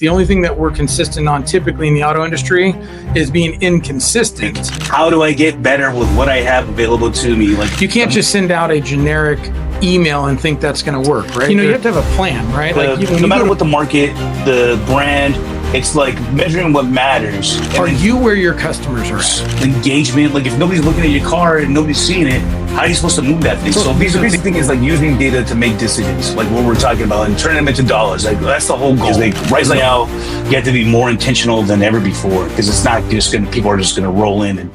The only thing that we're consistent on typically in the auto industry is being inconsistent. How do I get better with what I have available to me? Like, you can't just send out a generic email and think that's going to work, right? You have to have a plan, right? No matter what the market, the brand, it's like measuring what matters. Are you where your customers are at? Engagement. Like, if nobody's looking at your car and nobody's seeing it, how are you supposed to move that thing? So these basic things like using data to make decisions, like what we're talking about, and turning them into dollars. Like, that's the whole goal. Like, right now, you have to be more intentional than ever before, because it's not just people are just going to roll in.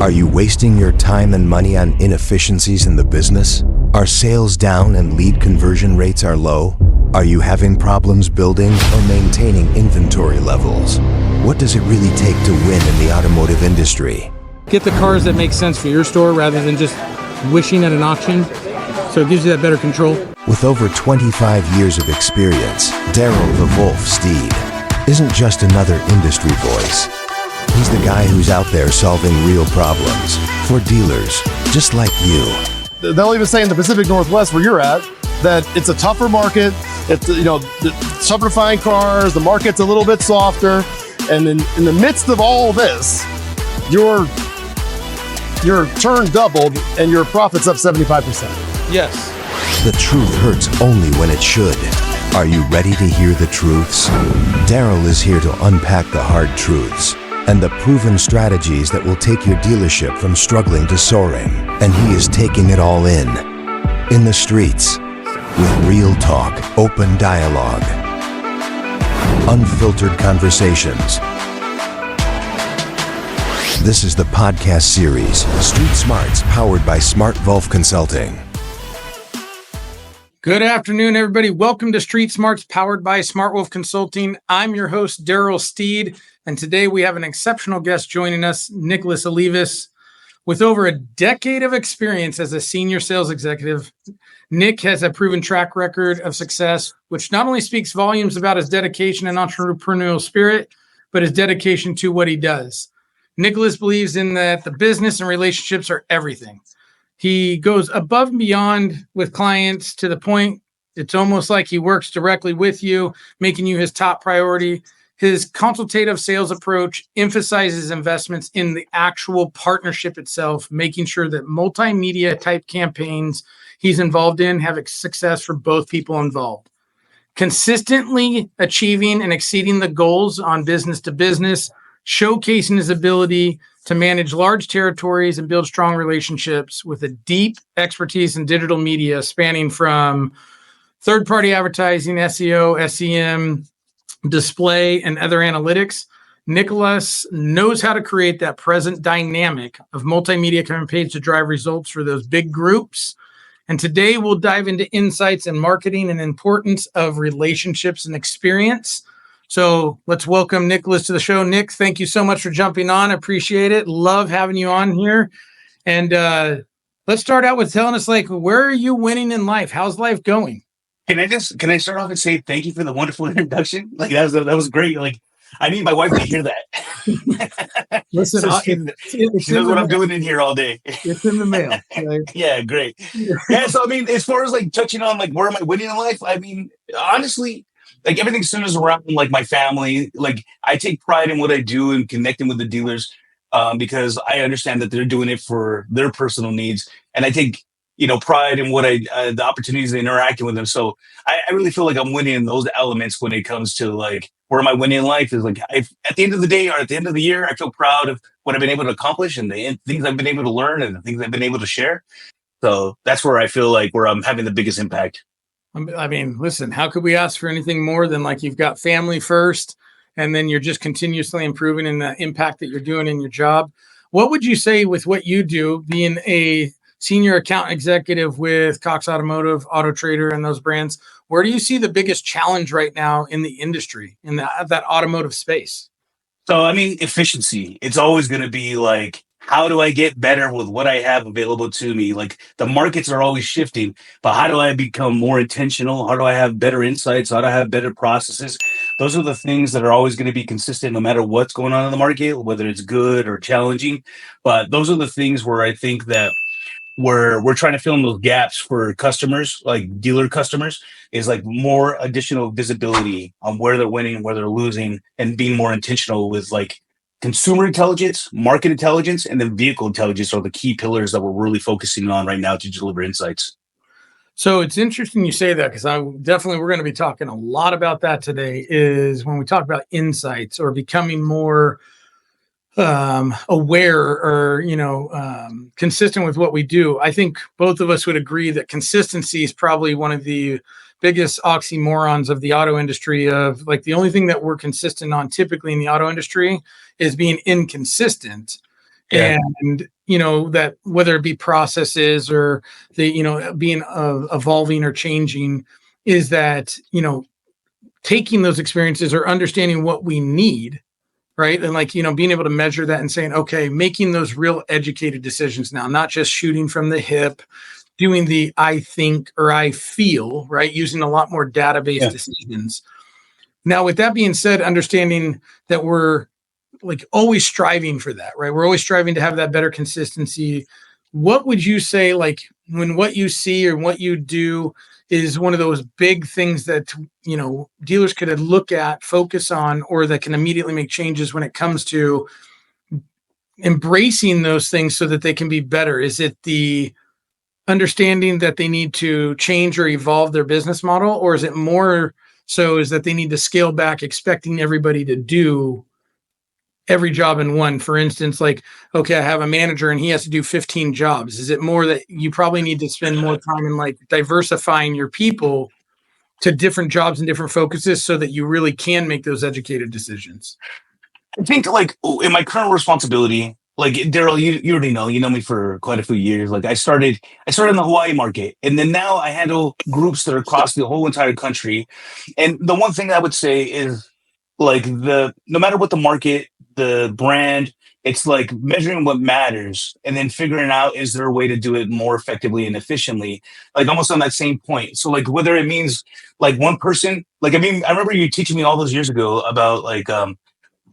Are you wasting your time and money on inefficiencies in the business? Are sales down and lead conversion rates are low? Are you having problems building or maintaining inventory levels? What does it really take to win in the automotive industry? Get the cars that make sense for your store rather than just wishing at an auction. So it gives you that better control. With over 25 years of experience, Darrell the Wolf Steed isn't just another industry voice. He's the guy who's out there solving real problems for dealers just like you. They'll even say in the Pacific Northwest where you're at that it's a tougher market. It's, it's tougher to find cars. The market's a little bit softer. And in the midst of all this, your turn doubled and your profit's up 75%. Yes. The truth hurts only when it should. Are you ready to hear the truths? Darrell is here to unpack the hard truths and the proven strategies that will take your dealership from struggling to soaring. And he is taking it all in the streets, with real talk, open dialogue, unfiltered conversations. This is the podcast series, Street Smarts, powered by SmartWolf Consulting. Good afternoon, everybody. Welcome to Street Smarts, powered by SmartWolf Consulting. I'm your host, Darrell Steed, and today we have an exceptional guest joining us, Nicholas Olivas. With over a decade of experience as a senior sales executive, Nick has a proven track record of success, which not only speaks volumes about his dedication and entrepreneurial spirit, but his dedication to what he does. Nicholas believes in that the business and relationships are everything. He goes above and beyond with clients to the point it's almost like he works directly with you, making you his top priority. His consultative sales approach emphasizes investments in the actual partnership itself, making sure that multimedia type campaigns he's involved in have a success for both people involved. Consistently achieving and exceeding the goals on business to business, showcasing his ability to manage large territories and build strong relationships with a deep expertise in digital media spanning from third-party advertising, SEO, SEM, display, and other analytics. Nicholas knows how to create that present dynamic of multimedia campaigns to drive results for those big groups. And today we'll dive into insights in marketing and importance of relationships and experience. So let's welcome Nicholas to the show. Nick, thank you so much for jumping on. Appreciate it. Love having you on here. And let's start out with telling us, where are you winning in life? How's life going? Can I start off and say thank you for the wonderful introduction? That was great. I need my wife to hear that. Listen, so she knows what I'm doing in here all day. It's in the mail. Right? Yeah, great. Yeah, so as far as touching on where am I winning in life? Honestly, everything centers around my family. I take pride in what I do and connecting with the dealers because I understand that they're doing it for their personal needs, and I take pride in what the opportunities of interacting with them. So I really feel like I'm winning in those elements when it comes to where am I winning in life is at the end of the day or at the end of the year, I feel proud of what I've been able to accomplish and the things I've been able to learn and the things I've been able to share. So that's where I feel where I'm having the biggest impact. Listen, how could we ask for anything more than you've got family first, and then you're just continuously improving in the impact that you're doing in your job? What would you say with what you do, being a senior account executive with Cox Automotive, Auto Trader, and those brands? Where do you see the biggest challenge right now in the industry, in that automotive space? So, efficiency. It's always going to be how do I get better with what I have available to me? The markets are always shifting, but how do I become more intentional? How do I have better insights? How do I have better processes? Those are the things that are always going to be consistent no matter what's going on in the market, whether it's good or challenging. But those are the things where I think that where we're trying to fill in those gaps for customers, like dealer customers, is like more additional visibility on where they're winning, where they're losing, and being more intentional with like consumer intelligence, market intelligence, and then vehicle intelligence are the key pillars that we're really focusing on right now to deliver insights. So it's interesting you say that, because we're going to be talking a lot about that today, is when we talk about insights or becoming more aware or, consistent with what we do. I think both of us would agree that consistency is probably one of the biggest oxymorons of the auto industry, of like the only thing that we're consistent on typically in the auto industry is being inconsistent. Yeah. And, that whether it be processes or being evolving or changing, is that, taking those experiences or understanding what we need, right? And like, being able to measure that and saying, okay, making those real educated decisions now, not just shooting from the hip, doing the I think or I feel, right? Using a lot more database decisions. Now, with that being said, understanding that we're like always striving for that, right? We're always striving to have that better consistency. What would you say, like when what you see or what you do is one of those big things that, dealers could look at, focus on, or that can immediately make changes when it comes to embracing those things so that they can be better? Is it the understanding that they need to change or evolve their business model? Or is it more so is that they need to scale back, expecting everybody to do every job in one? For instance, like, okay, I have a manager and he has to do 15 jobs. Is it more that you probably need to spend more time in like diversifying your people to different jobs and different focuses so that you really can make those educated decisions? I think like in my current responsibility, like Darrell, you already know, you know me for quite a few years. Like I started in the Hawaii market, and then now I handle groups that are across the whole entire country. And the one thing I would say is like no matter what the market, the brand, it's like measuring what matters and then figuring out, is there a way to do it more effectively and efficiently? Like almost on that same point. So like whether it means like one person, like, I mean, I remember you teaching me all those years ago about like,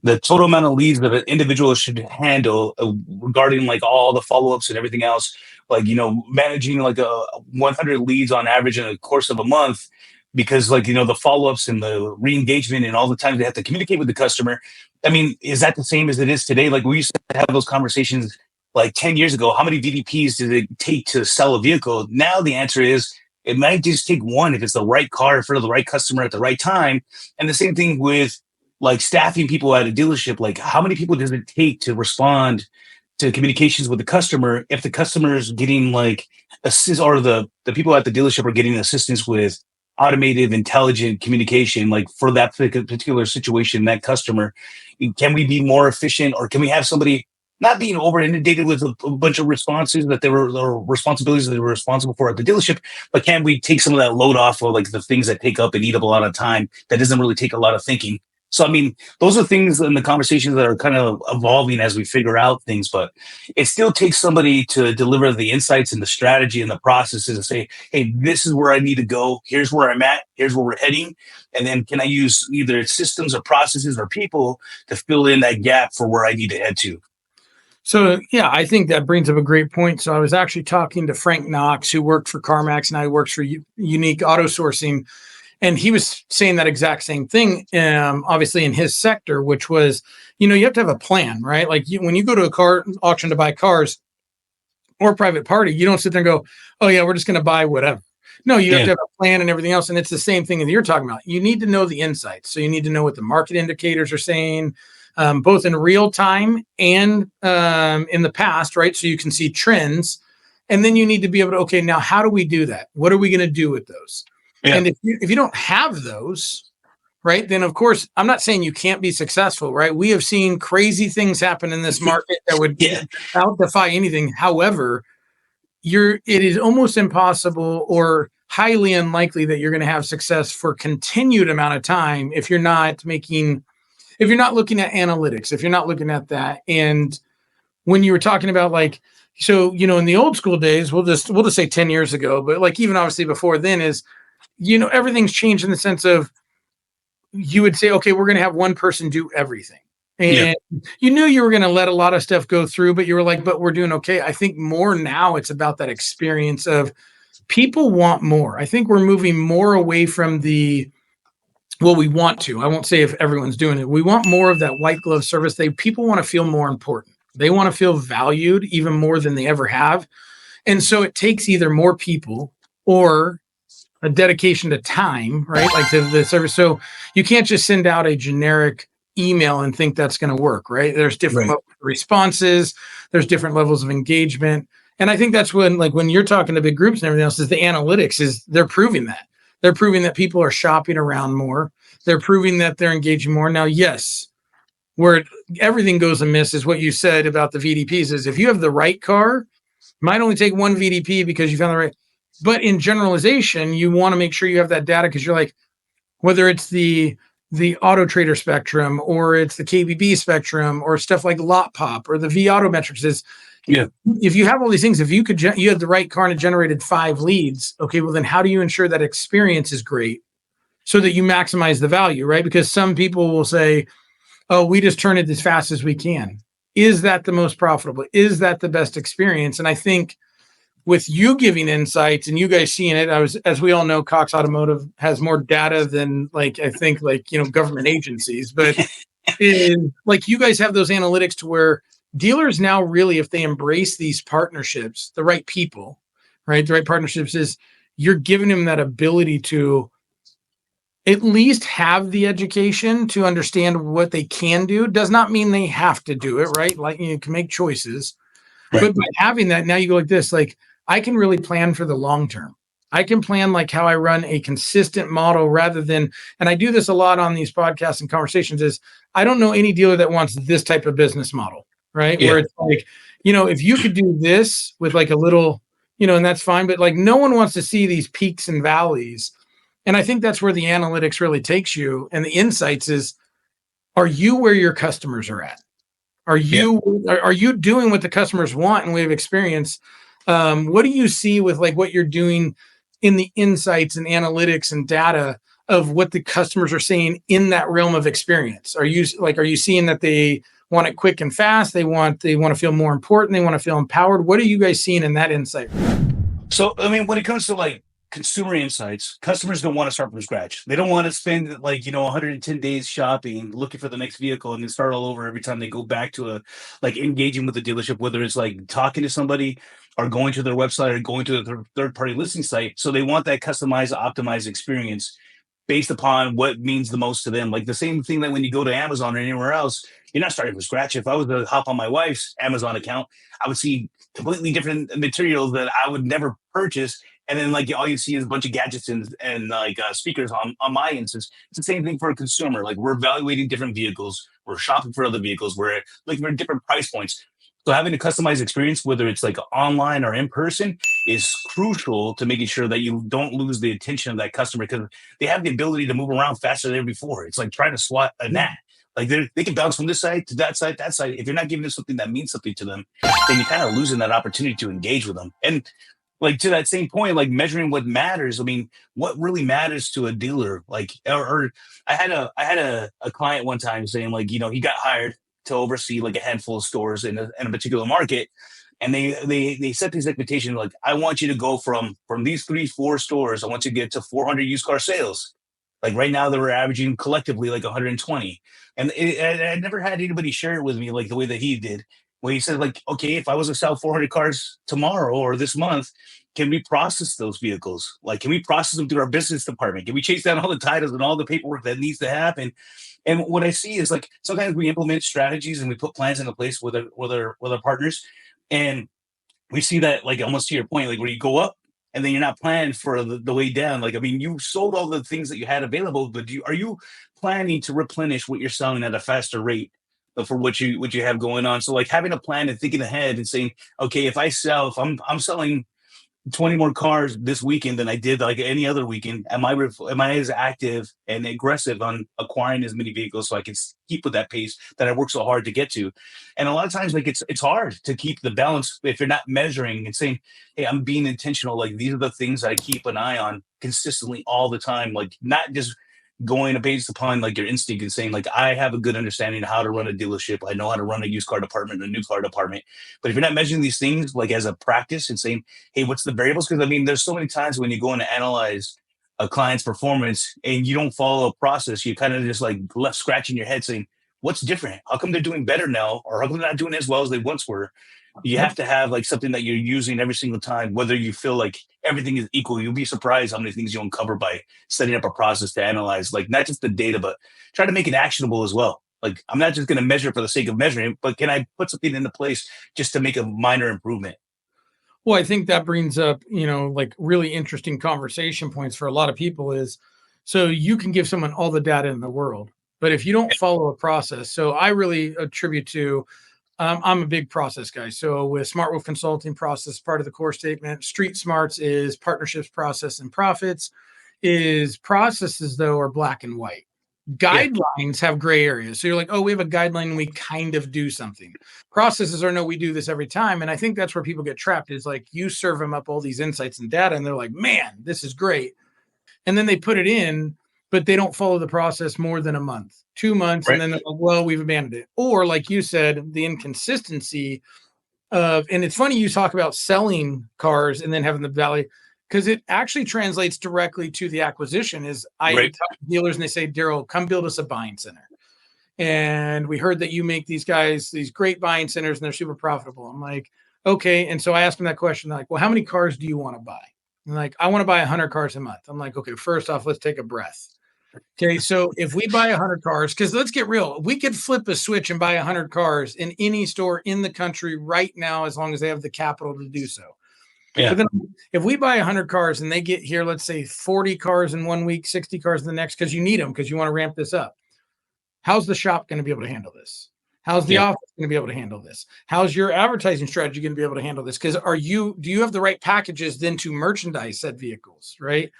the total amount of leads that an individual should handle regarding like all the follow-ups and everything else, like, managing like 100 leads on average in the course of a month, because like, the follow-ups and the re-engagement and all the times they have to communicate with the customer. I mean, is that the same as it is today? Like we used to have those conversations like 10 years ago. How many VDPs did it take to sell a vehicle? Now the answer is it might just take one if it's the right car for the right customer at the right time. And the same thing with like staffing people at a dealership. Like how many people does it take to respond to communications with the customer if the customer is getting like assist, or the people at the dealership are getting assistance with automated intelligent communication, like for that particular situation, that customer? Can we be more efficient, or can we have somebody not being over inundated with a bunch of responses that or responsibilities that they were responsible for at the dealership, but can we take some of that load off of like the things that take up and eat up a lot of time that doesn't really take a lot of thinking? So, I mean, those are things in the conversations that are kind of evolving as we figure out things, but it still takes somebody to deliver the insights and the strategy and the processes and say, hey, this is where I need to go. Here's where I'm at. Here's where we're heading. And then can I use either systems or processes or people to fill in that gap for where I need to head to? So, yeah, I think that brings up a great point. So I was actually talking to Frank Knox, who worked for CarMax, and I works for Unique Auto Sourcing. And he was saying that exact same thing, obviously in his sector, which was, you have to have a plan, right? Like when you go to a car auction to buy cars or private party, you don't sit there and go, oh yeah, we're just going to buy whatever. No, you have to have a plan and everything else. And it's the same thing that you're talking about. You need to know the insights. So you need to know what the market indicators are saying, both in real time and in the past, right? So you can see trends. And then you need to be able to, okay, now how do we do that? What are we going to do with those? Yeah. And if you don't have those, right, then of course, I'm not saying you can't be successful, right? We have seen crazy things happen in this market that would out-defy anything. However, it is almost impossible or highly unlikely that you're going to have success for continued amount of time if you're not looking at analytics, if you're not looking at that. And when you were talking about like, so, in the old school days, we'll just say 10 years ago, but like even obviously before then is, everything's changed in the sense of you would say, okay, we're going to have one person do everything. And you knew you were going to let a lot of stuff go through, but you were like, but we're doing okay. I think more now it's about that experience of people want more. I think we're moving more away from well, we want to. I won't say if everyone's doing it. We want more of that white glove service. People want to feel more important. They want to feel valued even more than they ever have. And so it takes either more people or a dedication to time, right? Like to the service. So you can't just send out a generic email and think that's going to work, right? There's different responses. There's different levels of engagement. And I think that's when you're talking to big groups and everything else, is the analytics is they're proving that. They're proving that people are shopping around more. They're proving that they're engaging more. Now, yes, where everything goes amiss is what you said about the VDPs is if you have the right car, might only take one VDP because you found the right. But in generalization, you want to make sure you have that data because you're like, whether it's the Auto Trader spectrum or it's the KBB spectrum or stuff like Lot Pop or the V Autometrics is, if you have all these things, if you had the right car and it generated 5 leads, okay, well then how do you ensure that experience is great so that you maximize the value, right? Because some people will say, oh, we just turn it as fast as we can. Is that the most profitable? Is that the best experience? And I think with you giving insights and you guys seeing it, as we all know, Cox Automotive has more data than government agencies, but like you guys have those analytics to where dealers now really, if they embrace these partnerships, the right people, right? The right partnerships is you're giving them that ability to at least have the education to understand what they can do. Does not mean they have to do it, right? Like you can make choices, but by having that, now you go like this, like I can really plan for the long term. I can plan like how I run a consistent model rather than, and I do this a lot on these podcasts and conversations is I don't know any dealer that wants this type of business model, right? Where it's like, if you could do this with like a little, and that's fine, but like no one wants to see these peaks and valleys. And I think that's where the analytics really takes you. And the insights is, are you where your customers are at? Are you doing what the customers want and we have experience? What do you see with like what you're doing in the insights and analytics and data of what the customers are saying in that realm of experience? Are you seeing that they want it quick and fast? They want to feel more important. They want to feel empowered. What are you guys seeing in that insight? So, I mean, when it comes to like consumer insights, customers don't want to start from scratch. They don't want to spend 110 days shopping, looking for the next vehicle and then start all over every time they go back to engaging with the dealership, whether it's like talking to somebody or going to their website or going to a third-party listing site. So they want that customized, optimized experience based upon what means the most to them. Like the same thing that when you go to Amazon or anywhere else, you're not starting from scratch. If I was to hop on my wife's Amazon account, I would see completely different materials that I would never purchase. And then all you see is a bunch of gadgets and speakers on my instance. It's the same thing for a consumer. Like we're evaluating different vehicles. We're shopping for other vehicles. We're looking for different price points. So having a customized experience, whether it's like online or in person, is crucial to making sure that you don't lose the attention of that customer because they have the ability to move around faster than before. It's like trying to swat a gnat. Like they can bounce from this side to that side, that side. If you're not giving them something that means something to them, then you're kind of losing that opportunity to engage with them. And like to that same point, like measuring what matters. I mean, what really matters to a dealer? Like, or I had a client one time saying he got hired to oversee like a handful of stores in a particular market. And they set these expectations like, I want you to go from these 3-4 stores, I want you to get to 400 used car sales. Like right now, they were averaging collectively like 120. And I never had anybody share it with me like the way that he did. Where he said like, okay, if I was to sell 400 cars tomorrow or this month, can we process those vehicles? Like, can we process them through our business department? Can we chase down all the titles and all the paperwork that needs to happen? And what I see is like sometimes we implement strategies and we put plans into place with our partners, and we see that like almost to your point, like where you go up and then you're not planning for the way down. Like I mean, you sold all the things that you had available, but are you planning to replenish what you're selling at a faster rate for what you have going on? So like having a plan and thinking ahead and saying, okay, if I'm selling 20 more cars this weekend than I did like any other weekend, am I as active and aggressive on acquiring as many vehicles so I can keep with that pace that I work so hard to get to? And a lot of times like it's hard to keep the balance if you're not measuring and saying, hey, I'm being intentional. Like these are the things I keep an eye on consistently all the time. Like not just going based upon like your instinct and saying like, I have a good understanding of how to run a dealership. I know how to run a used car department, a new car department. But if you're not measuring these things like as a practice and saying, hey, what's the variables? Because I mean, there's so many times when you go in to analyze a client's performance and you don't follow a process, you kind of just like left scratching your head saying, what's different? How come they're doing better now? Or how come they're not doing as well as they once were? You have to have like something that you're using every single time, whether you feel like everything is equal. You'll be surprised how many things you uncover by setting up a process to analyze, like not just the data, but try to make it actionable as well. Like I'm not just going to measure for the sake of measuring, but can I put something into place just to make a minor improvement? Well, I think that brings up, like really interesting conversation points for a lot of people is, so you can give someone all the data in the world, but if you don't follow a process, so I really attribute to, I'm a big process guy. So with SmartWolf Consulting, process part of the core statement. Street Smarts is partnerships, process, and profits. Is processes though are black and white. Guidelines have gray areas. So you're like, oh, we have a guideline and we kind of do something. Processes are no, we do this every time. And I think that's where people get trapped is like you serve them up all these insights and data and they're like, man, this is great. And then they put it in, but they don't follow the process more than a month, 2 months. Right. And then they're like, well, we've abandoned it. Or like you said, the inconsistency of, and it's funny you talk about selling cars and then having the value, because it actually translates directly to the acquisition is I talk to dealers and they say, Darrell, come build us a buying center. And we heard that you make these guys, these great buying centers and they're super profitable. I'm like, okay. And so I asked them that question, like, well, how many cars do you want to buy? And like, I want to buy 100 cars a month. I'm like, okay, first off, let's take a breath. Okay. So if we buy 100 cars, because let's get real, we could flip a switch and buy 100 cars in any store in the country right now, as long as they have the capital to do so. Yeah. But then if we buy 100 cars and they get here, let's say 40 cars in 1 week, 60 cars in the next, because you need them, because you want to ramp this up. How's the shop going to be able to handle this? How's the office going to be able to handle this? How's your advertising strategy going to be able to handle this? Because do you have the right packages then to merchandise said vehicles, right?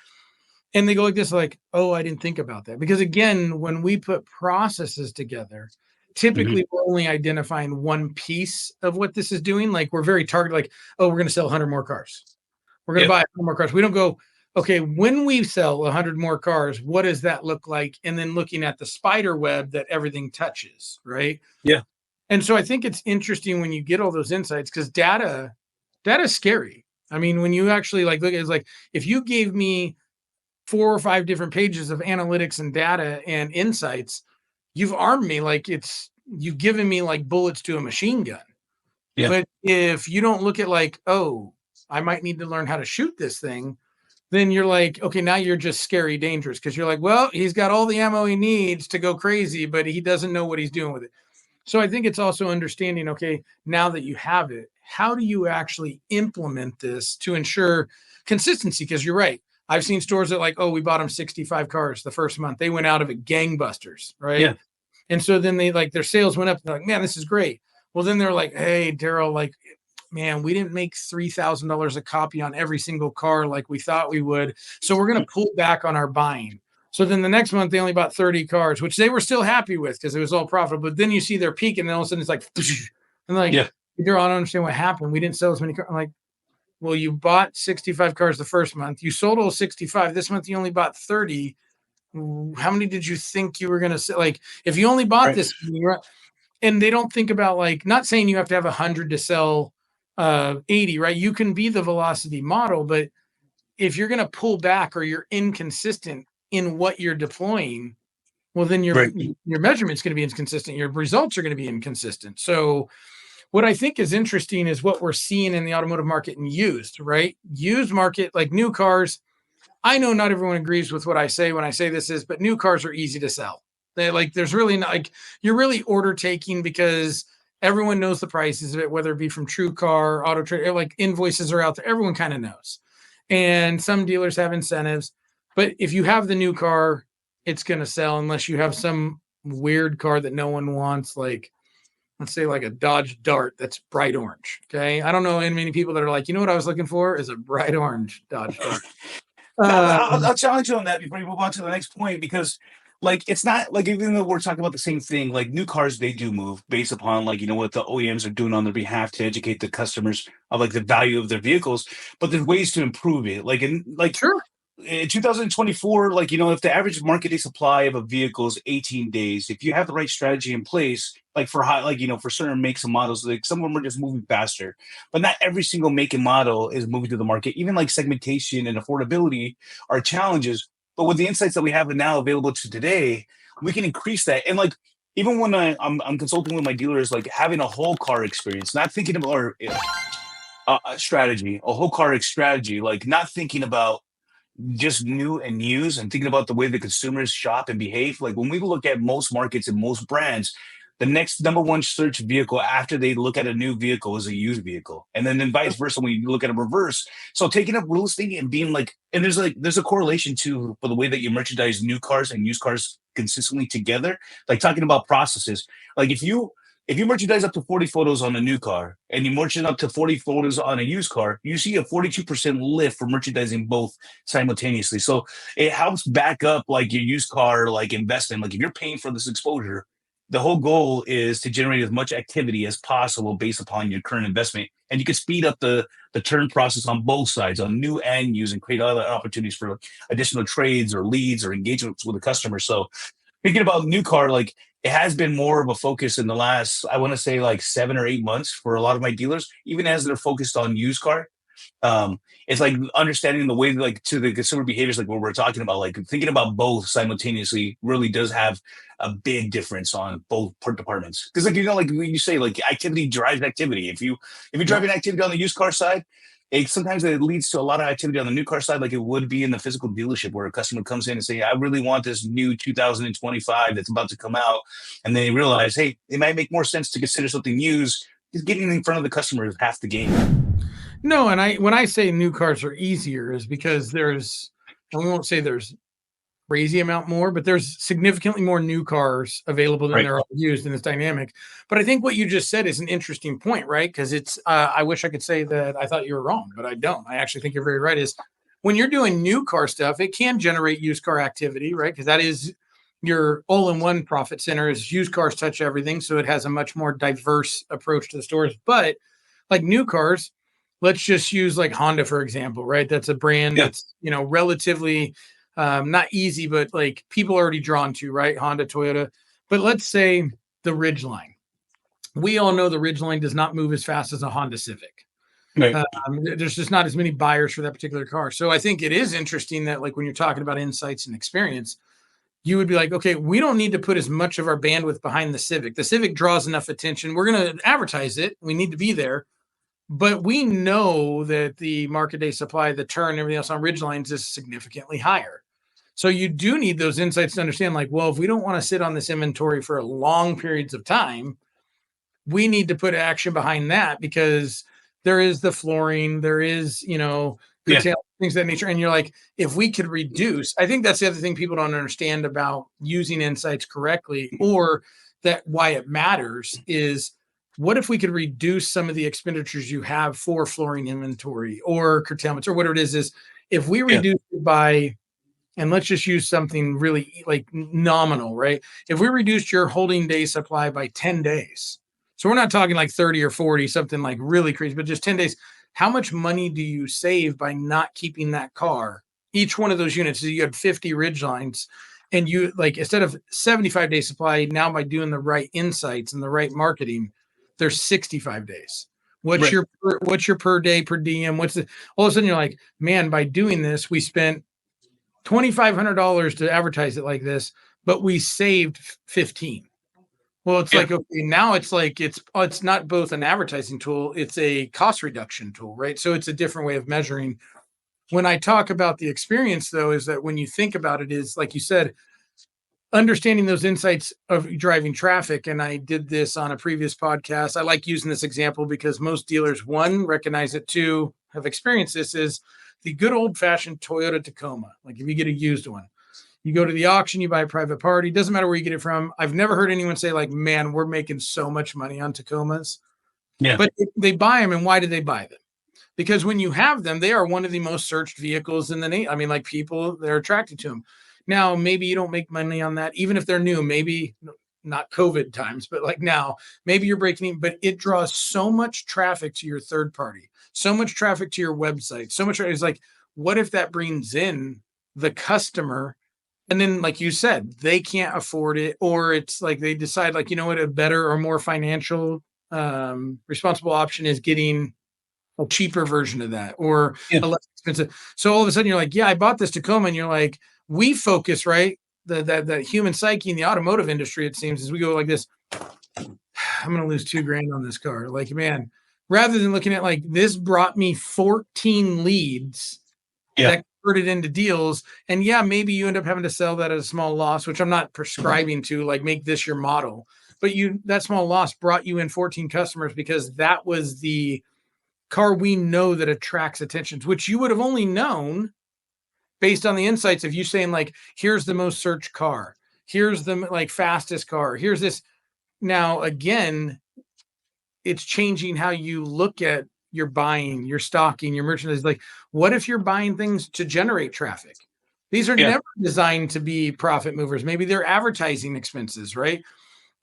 And they go like this, like, oh, I didn't think about that. Because again, when we put processes together, typically we're only identifying one piece of what this is doing. Like we're very targeted, like, oh, we're going to sell 100 more cars. We're going to buy 100 more cars. We don't go, okay, when we sell 100 more cars, what does that look like? And then looking at the spider web that everything touches, right? Yeah. And so I think it's interesting when you get all those insights because data is scary. I mean, when you actually like look at it, it's like if you gave me 4 or 5 different pages of analytics and data and insights, you've armed me like you've given me like bullets to a machine gun. Yeah. But if you don't look at like, oh, I might need to learn how to shoot this thing, then you're like, okay, now you're just scary dangerous because you're like, well, he's got all the ammo he needs to go crazy, but he doesn't know what he's doing with it. So I think it's also understanding, okay, now that you have it, how do you actually implement this to ensure consistency? Because you're right. I've seen stores that like, oh, we bought them 65 cars the first month. They went out of it gangbusters, right? Yeah. And so then they like their sales went up. They're like, man, this is great. Well, then they're like, hey, Darrell, like, man, we didn't make $3,000 a copy on every single car like we thought we would. So we're going to pull back on our buying. So then the next month they only bought 30 cars, which they were still happy with because it was all profitable. But then you see their peak and then all of a sudden it's like, and like, Darrell, I don't understand what happened. We didn't sell as many cars. I'm like, well, you bought 65 cars the first month. You sold all 65. This month you only bought 30. How many did you think you were going to sell? Like, if you only bought this, and they don't think about like, not saying you have to have 100 to sell 80, right? You can be the velocity model, but if you're going to pull back or you're inconsistent in what you're deploying, well, then your measurement's going to be inconsistent. Your results are going to be inconsistent. So what I think is interesting is what we're seeing in the automotive market and used, right? Used market, like new cars. I know not everyone agrees with what I say when I say this is, but new cars are easy to sell. They like, there's really not like, you're really order taking because everyone knows the prices of it, whether it be from True Car, Auto Trader, like invoices are out there. Everyone kind of knows. And some dealers have incentives, but if you have the new car, it's going to sell unless you have some weird car that no one wants. Like, let's say like a Dodge Dart that's bright orange. Okay. I don't know many people that are like, you know what I was looking for is a bright orange Dodge Dart. I'll challenge you on that before you move on to the next point, because like, it's not like, even though we're talking about the same thing, like new cars, they do move based upon like, you know, what the OEMs are doing on their behalf to educate the customers of like the value of their vehicles, but there's ways to improve it. Like, and like, sure. in 2024, like, if the average market day supply of a vehicle is 18 days, if you have the right strategy in place, like for high, like, for certain makes and models, like some of them are just moving faster, but not every single make and model is moving to the market. Even like segmentation and affordability are challenges. But with the insights that we have now available to today, we can increase that. And like, even when I'm consulting with my dealers, like having a whole car experience, not thinking about or a strategy, a whole car strategy, like not thinking about just new and used and thinking about the way the consumers shop and behave. Like when we look at most markets and most brands, the next number one search vehicle after they look at a new vehicle is a used vehicle. And then vice versa when you look at a reverse. So taking up real estate and being like, and there's a correlation to for the way that you merchandise new cars and used cars consistently together. Like talking about processes. Like if you merchandise up to 40 photos on a new car and you merchandise up to 40 photos on a used car, you see a 42% lift for merchandising both simultaneously. So it helps back up like your used car like investment. Like if you're paying for this exposure, the whole goal is to generate as much activity as possible based upon your current investment. And you can speed up the turn process on both sides, on new and used, and create other opportunities for additional trades or leads or engagements with the customer. So thinking about new car, like it has been more of a focus in the last, I want to say like 7 or 8 months for a lot of my dealers, even as they're focused on used car. It's like understanding the way like to the consumer behaviors, like what we're talking about, like thinking about both simultaneously really does have a big difference on both part departments. Because like like when you say like activity drives activity. If you're driving activity on the used car side, sometimes it leads to a lot of activity on the new car side, like it would be in the physical dealership where a customer comes in and say, I really want this new 2025 that's about to come out. And they realize, hey, it might make more sense to consider something used. Just getting in front of the customer is half the game. No, and when I say new cars are easier is because and we won't say there's crazy amount more, but there's significantly more new cars available than there are used in this dynamic. But I think what you just said is an interesting point, right? Because it's, I wish I could say that I thought you were wrong, but I don't. I actually think you're very right. Is when you're doing new car stuff, it can generate used car activity, right? Because that is your all-in-one profit center is used cars touch everything. So it has a much more diverse approach to the stores. But like new cars, let's just use like Honda, for example, right? That's a brand that's, relatively not easy, but like people already drawn to, right? Honda, Toyota. But let's say the Ridgeline. We all know the Ridgeline does not move as fast as a Honda Civic. Right. There's just not as many buyers for that particular car. So I think it is interesting that like when you're talking about insights and experience, you would be like, okay, we don't need to put as much of our bandwidth behind the Civic. The Civic draws enough attention. We're going to advertise it. We need to be there. But we know that the market day supply, the turn, everything else on Ridgelines is significantly higher. So you do need those insights to understand, like, well, if we don't want to sit on this inventory for long periods of time, we need to put action behind that because there is the flooring, there is, things of that nature. And you're like, if we could reduce, I think that's the other thing people don't understand about using insights correctly, or that why it matters is, what if we could reduce some of the expenditures you have for flooring inventory or curtailments or whatever it is if we reduce it by, and let's just use something really like nominal, right? If we reduced your holding day supply by 10 days, so we're not talking like 30 or 40, something like really crazy, but just 10 days, how much money do you save by not keeping that car? Each one of those units, so you had 50 Ridgelines, and you like, instead of 75-day supply, now by doing the right insights and the right marketing, there's 65 days. What's your per day per diem? All of a sudden you're like, man, by doing this, we spent $2,500 to advertise it like this, but we saved 15. Well, it's like, okay, now it's like, it's not both an advertising tool, it's a cost reduction tool, right? So it's a different way of measuring. When I talk about the experience though, is that when you think about it is like you said, understanding those insights of driving traffic. And I did this on a previous podcast. I like using this example because most dealers, one, recognize it, two, have experienced this, is the good old fashioned Toyota Tacoma. Like if you get a used one, you go to the auction, you buy a private party, doesn't matter where you get it from. I've never heard anyone say like, man, we're making so much money on Tacomas. Yeah. But they buy them. And why do they buy them? Because when you have them, they are one of the most searched vehicles in the nation. I mean, like people, they're attracted to them. Now, maybe you don't make money on that, even if they're new, maybe not COVID times, but like now, maybe you're breaking even, but it draws so much traffic to your third party, so much traffic to your website, so much. It's like, what if that brings in the customer. And then, like you said, they can't afford it, or it's like they decide, like, you know what, a better or more financial responsible option is getting a cheaper version of that, or Yeah. a less expensive. So all of a sudden you're like, yeah, I bought this Tacoma, and you're like, we focus, right? The human psyche in the automotive industry, it seems, is we go like this. I'm going to lose $2,000 on this car. Like, man, rather than looking at like, this brought me 14 leads that converted into deals. And yeah, maybe you end up having to sell that at a small loss, which I'm not prescribing to, like, make this your model, but that small loss brought you in 14 customers because that was the car we know that attracts attention, which you would have only known based on the insights of you saying, like, here's the most searched car, here's the like fastest car, here's this. Now, again, it's changing how you look at your buying, your stocking, your merchandise. Like, what if you're buying things to generate traffic? These are never designed to be profit movers. Maybe they're advertising expenses, right?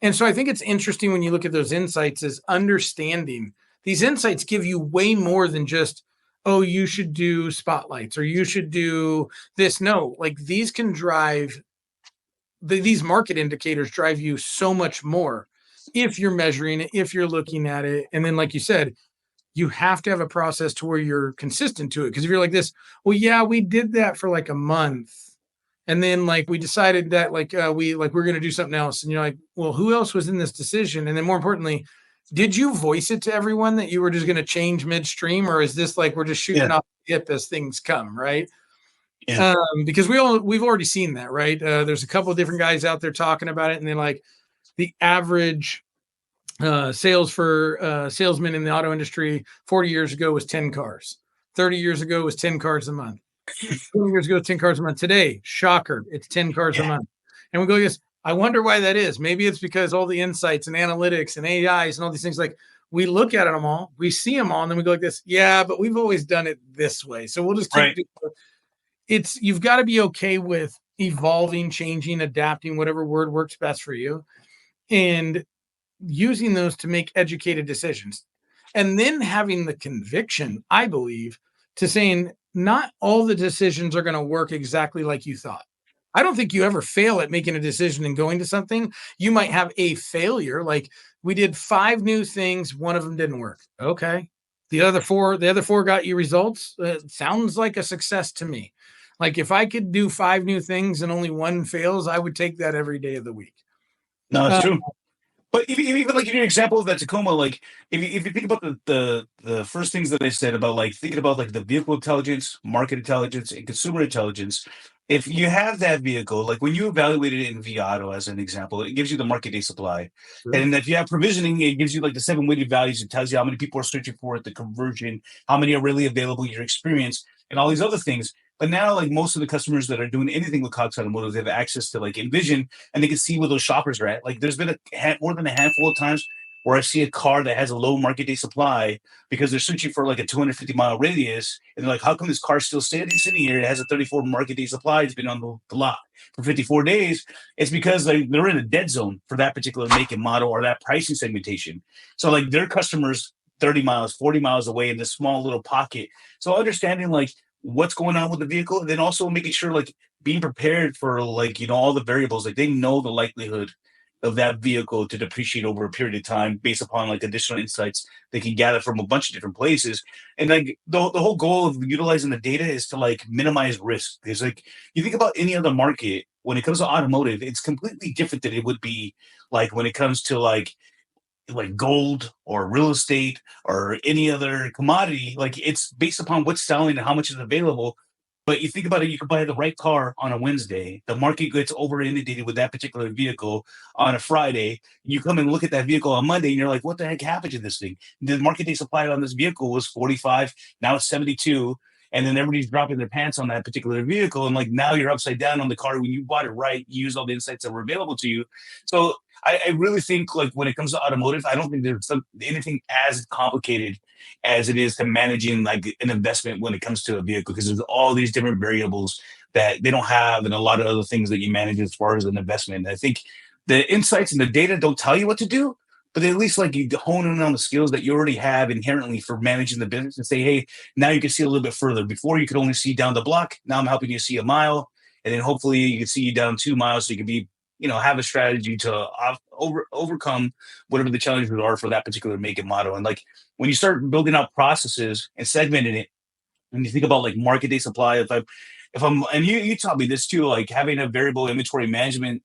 And so I think it's interesting when you look at those insights, is understanding these insights give you way more than just, oh, you should do spotlights or you should do this. No, like, these can drive, these market indicators drive you so much more if you're measuring it, if you're looking at it. And then, like you said, you have to have a process to where you're consistent to it. Because if you're like this, well, yeah, we did that for like a month, and then like we decided that we're going to do something else, and you're like, well, who else was in this decision? And then, more importantly, did you voice it to everyone that you were just going to change midstream, or is this like we're just shooting off the hip as things come, right? Because we've already seen that, right? There's a couple of different guys out there talking about it, and they're like, the average sales for salesmen in the auto industry 40 years ago was 10 cars. 30 years ago was 10 cars a month. 20 years ago, 10 cars a month. Today, shocker, it's 10 cars a month. And we go, yes, I wonder why that is. Maybe it's because all the insights and analytics and AIs and all these things, like, we look at them all, we see them all, and then we go like this, yeah, but we've always done it this way. So we'll just keep you've got to be okay with evolving, changing, adapting, whatever word works best for you, and using those to make educated decisions. And then having the conviction, I believe, to saying not all the decisions are going to work exactly like you thought. I don't think you ever fail at making a decision and going to something. You might have a failure. Like, we did 5 new things. One of them didn't work. Okay. The other four got you results. Sounds like a success to me. Like, if I could do 5 new things and only one fails, I would take that every day of the week. No, it's true. But even like in your example of that Tacoma, like, if you think about the first things that I said about, like, thinking about like the vehicle intelligence, market intelligence, and consumer intelligence, if you have that vehicle, like when you evaluated it in Viato as an example, it gives you the market day supply. Sure. And if you have provisioning, it gives you like the 7 weighted values. It tells you how many people are searching for it, the conversion, how many are really available, your experience, and all these other things. But now, like, most of the customers that are doing anything with Cox Automotive, they have access to like Envision, and they can see where those shoppers are at. Like, there's been more than a handful of times where I see a car that has a low market day supply because they're searching for like a 250-mile radius, and they're like, how come this car's still sitting here? It has a 34 market day supply. It's been on the lot for 54 days. It's because like they're in a dead zone for that particular make and model or that pricing segmentation. So like their customers 30 miles, 40 miles away in this small little pocket. So understanding like what's going on with the vehicle, and then also making sure like being prepared for like, you know, all the variables, like they know the likelihood of that vehicle to depreciate over a period of time based upon like additional insights they can gather from a bunch of different places. And like the whole goal of utilizing the data is to like minimize risk. Because like you think about any other market, when it comes to automotive, it's completely different than it would be like when it comes to like gold or real estate or any other commodity. Like, it's based upon what's selling and how much is available. But you think about it, you can buy the right car on a Wednesday. The market gets over inundated with that particular vehicle on a Friday. You come and look at that vehicle on Monday, and you're like, what the heck happened to this thing? The market day supply on this vehicle was 45. Now it's 72. And then everybody's dropping their pants on that particular vehicle. And like, now you're upside down on the car. When you bought it right, you used all the insights that were available to you. So I really think like when it comes to automotive, I don't think there's anything as complicated as it is to managing like an investment when it comes to a vehicle, because there's all these different variables that they don't have and a lot of other things that you manage as far as an investment. And I think the insights and the data don't tell you what to do, but at least like you hone in on the skills that you already have inherently for managing the business and say, hey, now you can see a little bit further. Before you could only see down the block. Now I'm helping you see a mile. And then hopefully you can see you down 2 miles. So you can be, have a strategy to overcome whatever the challenges are for that particular make and model. And like when you start building out processes and segmenting it, when you think about like market day supply, if I'm, and you taught me this too, like having a variable inventory management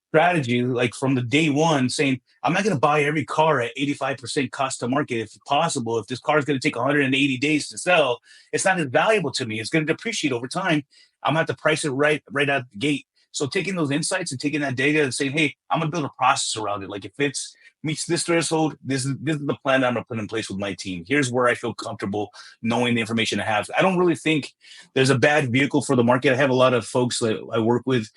strategy, like from the day one, saying I'm not going to buy every car at 85% cost to market if possible. If this car is going to take 180 days to sell, it's not as valuable to me. It's going to depreciate over time. I'm going to have to price it right out the gate. So taking those insights and taking that data and saying, hey, I'm going to build a process around it. Like if it's meets this threshold, this is the plan that I'm going to put in place with my team. Here's where I feel comfortable knowing the information I have. I don't really think there's a bad vehicle for the market. I have a lot of folks that I work with,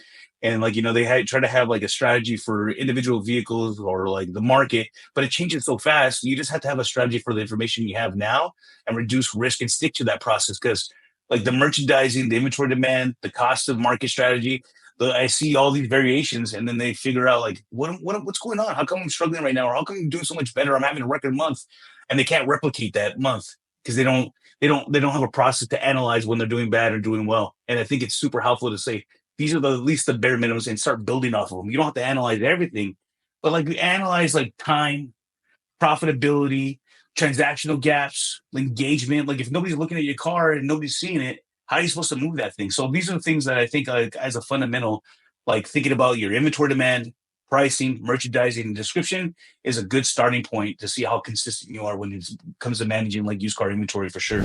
and like, they try to have like a strategy for individual vehicles or like the market, but it changes so fast. You just have to have a strategy for the information you have now and reduce risk and stick to that process. Because like the merchandising, the inventory demand, the cost of market strategy, I see all these variations, and then they figure out like what's going on? How come I'm struggling right now? Or how come I'm doing so much better? I'm having a record month, and they can't replicate that month because they don't have a process to analyze when they're doing bad or doing well. And I think it's super helpful to say these are at least the bare minimums and start building off of them. You don't have to analyze everything, but like we analyze like time, profitability, transactional gaps, engagement. Like if nobody's looking at your car and nobody's seeing it, how are you supposed to move that thing? So these are the things that I think as a fundamental, like thinking about your inventory demand, pricing, merchandising, and description is a good starting point to see how consistent you are when it comes to managing like used car inventory for sure.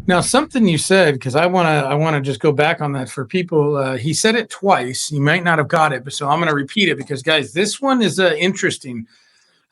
Now, something you said, because I want to just go back on that for people. He said it twice. You might not have got it, but so I'm going to repeat it because, guys, this one is interesting.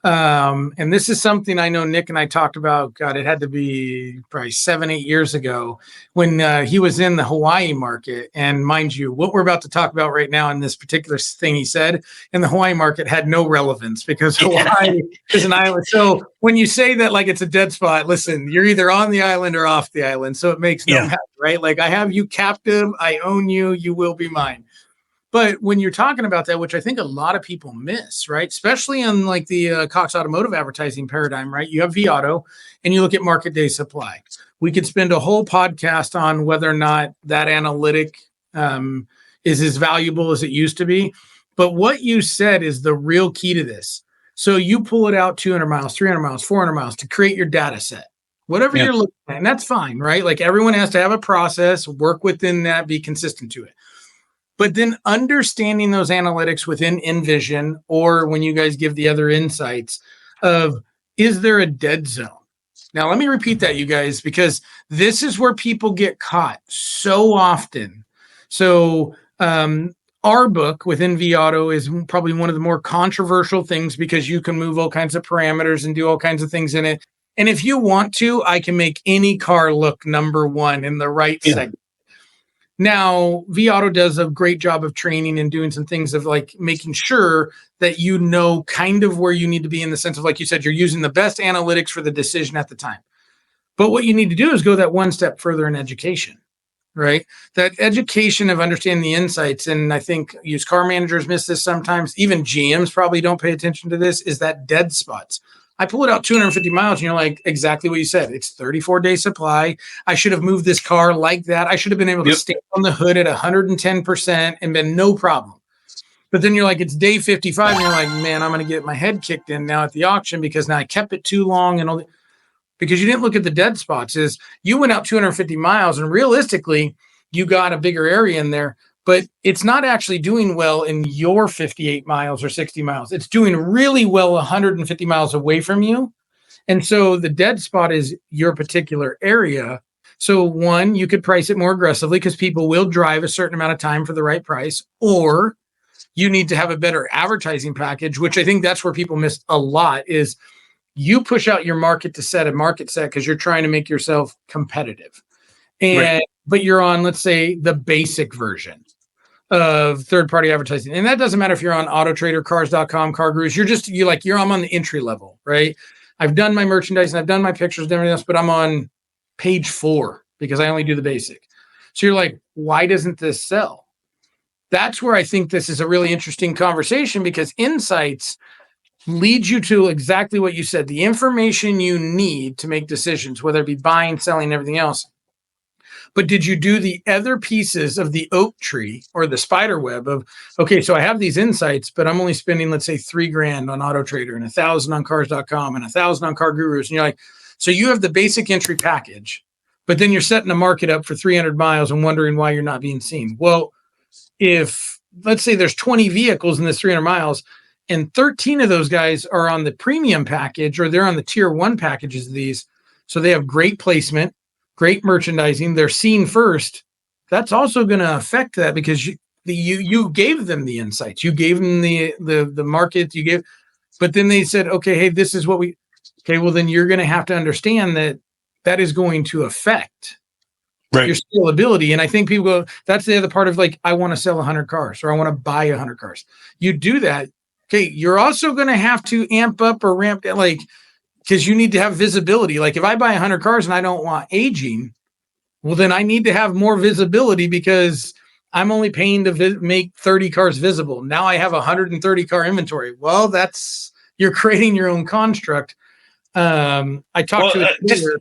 And this is something I know Nick and I talked about. God, it had to be probably 7-8 years ago when he was in the Hawaii market. And mind you, what we're about to talk about right now in this particular thing he said in the Hawaii market had no relevance because Hawaii is an island. So when you say that like it's a dead spot, listen, you're either on the island or off the island. So it makes no matter, right? Like I have you captive, I own you, you will be mine. But when you're talking about that, which I think a lot of people miss, right? Especially on like the Cox Automotive advertising paradigm, right? You have vAuto and you look at market day supply. We could spend a whole podcast on whether or not that analytic is as valuable as it used to be. But what you said is the real key to this. So you pull it out 200 miles, 300 miles, 400 miles to create your data set, whatever you're looking at. And that's fine, right? Like everyone has to have a process, work within that, be consistent to it. But then understanding those analytics within InVision, or when you guys give the other insights of, is there a dead zone? Now, let me repeat that, you guys, because this is where people get caught so often. So our book within vAuto is probably one of the more controversial things because you can move all kinds of parameters and do all kinds of things in it. And if you want to, I can make any car look number one in the right segment. Now, vAuto does a great job of training and doing some things of like making sure that you know kind of where you need to be in the sense of, like you said, you're using the best analytics for the decision at the time. But what you need to do is go that one step further in education, right? That education of understanding the insights. And I think used car managers miss this sometimes. Even GMs probably don't pay attention to this, is that dead spots. I pull it out 250 miles and you're like, exactly what you said. It's 34-day supply. I should have moved this car like that. I should have been able to stand on the hood at 110% and been no problem. But then you're like, it's day 55. And you're like, man, I'm going to get my head kicked in now at the auction because now I kept it too long. And all because you didn't look at the dead spots. Is you went out 250 miles and realistically you got a bigger area in there. But it's not actually doing well in your 58 miles or 60 miles. It's doing really well 150 miles away from you. And so the dead spot is your particular area. So one, you could price it more aggressively because people will drive a certain amount of time for the right price, or you need to have a better advertising package, which I think that's where people miss a lot is you push out your market to set a market set because you're trying to make yourself competitive. And but you're on, let's say, the basic version of third-party advertising. And that doesn't matter if you're on AutoTrader, Cars.com, CarGurus. I'm on the entry level, right? I've done my merchandise and I've done my pictures and everything else, but I'm on page 4 because I only do the basic. So you're like, why doesn't this sell? That's where I think this is a really interesting conversation because insights leads you to exactly what you said, the information you need to make decisions, whether it be buying, selling, everything else. But did you do the other pieces of the oak tree or the spider web of, okay, so I have these insights, but I'm only spending, let's say, $3,000 on Auto Trader and 1,000 on cars.com and 1,000 on Car Gurus. And you're like, so you have the basic entry package, but then you're setting a market up for 300 miles and wondering why you're not being seen. Well, if let's say there's 20 vehicles in this 300 miles and 13 of those guys are on the premium package or they're on the tier 1 packages of these, so they have great placement, great merchandising, they're seen first, that's also going to affect that because you gave them the insights, you gave them the market, you gave, but then they said, okay, hey, this is what okay, well then you're going to have to understand that is going to affect your scalability. And I think people go, that's the other part of like, I want to sell 100 cars or I want to buy 100 cars. You do that. Okay. You're also going to have to amp up or ramp down, like, because you need to have visibility. Like if I buy 100 cars and I don't want aging, well, then I need to have more visibility because I'm only paying to make 30 cars visible. Now I have 130 car inventory. Well, you're creating your own construct. I talked to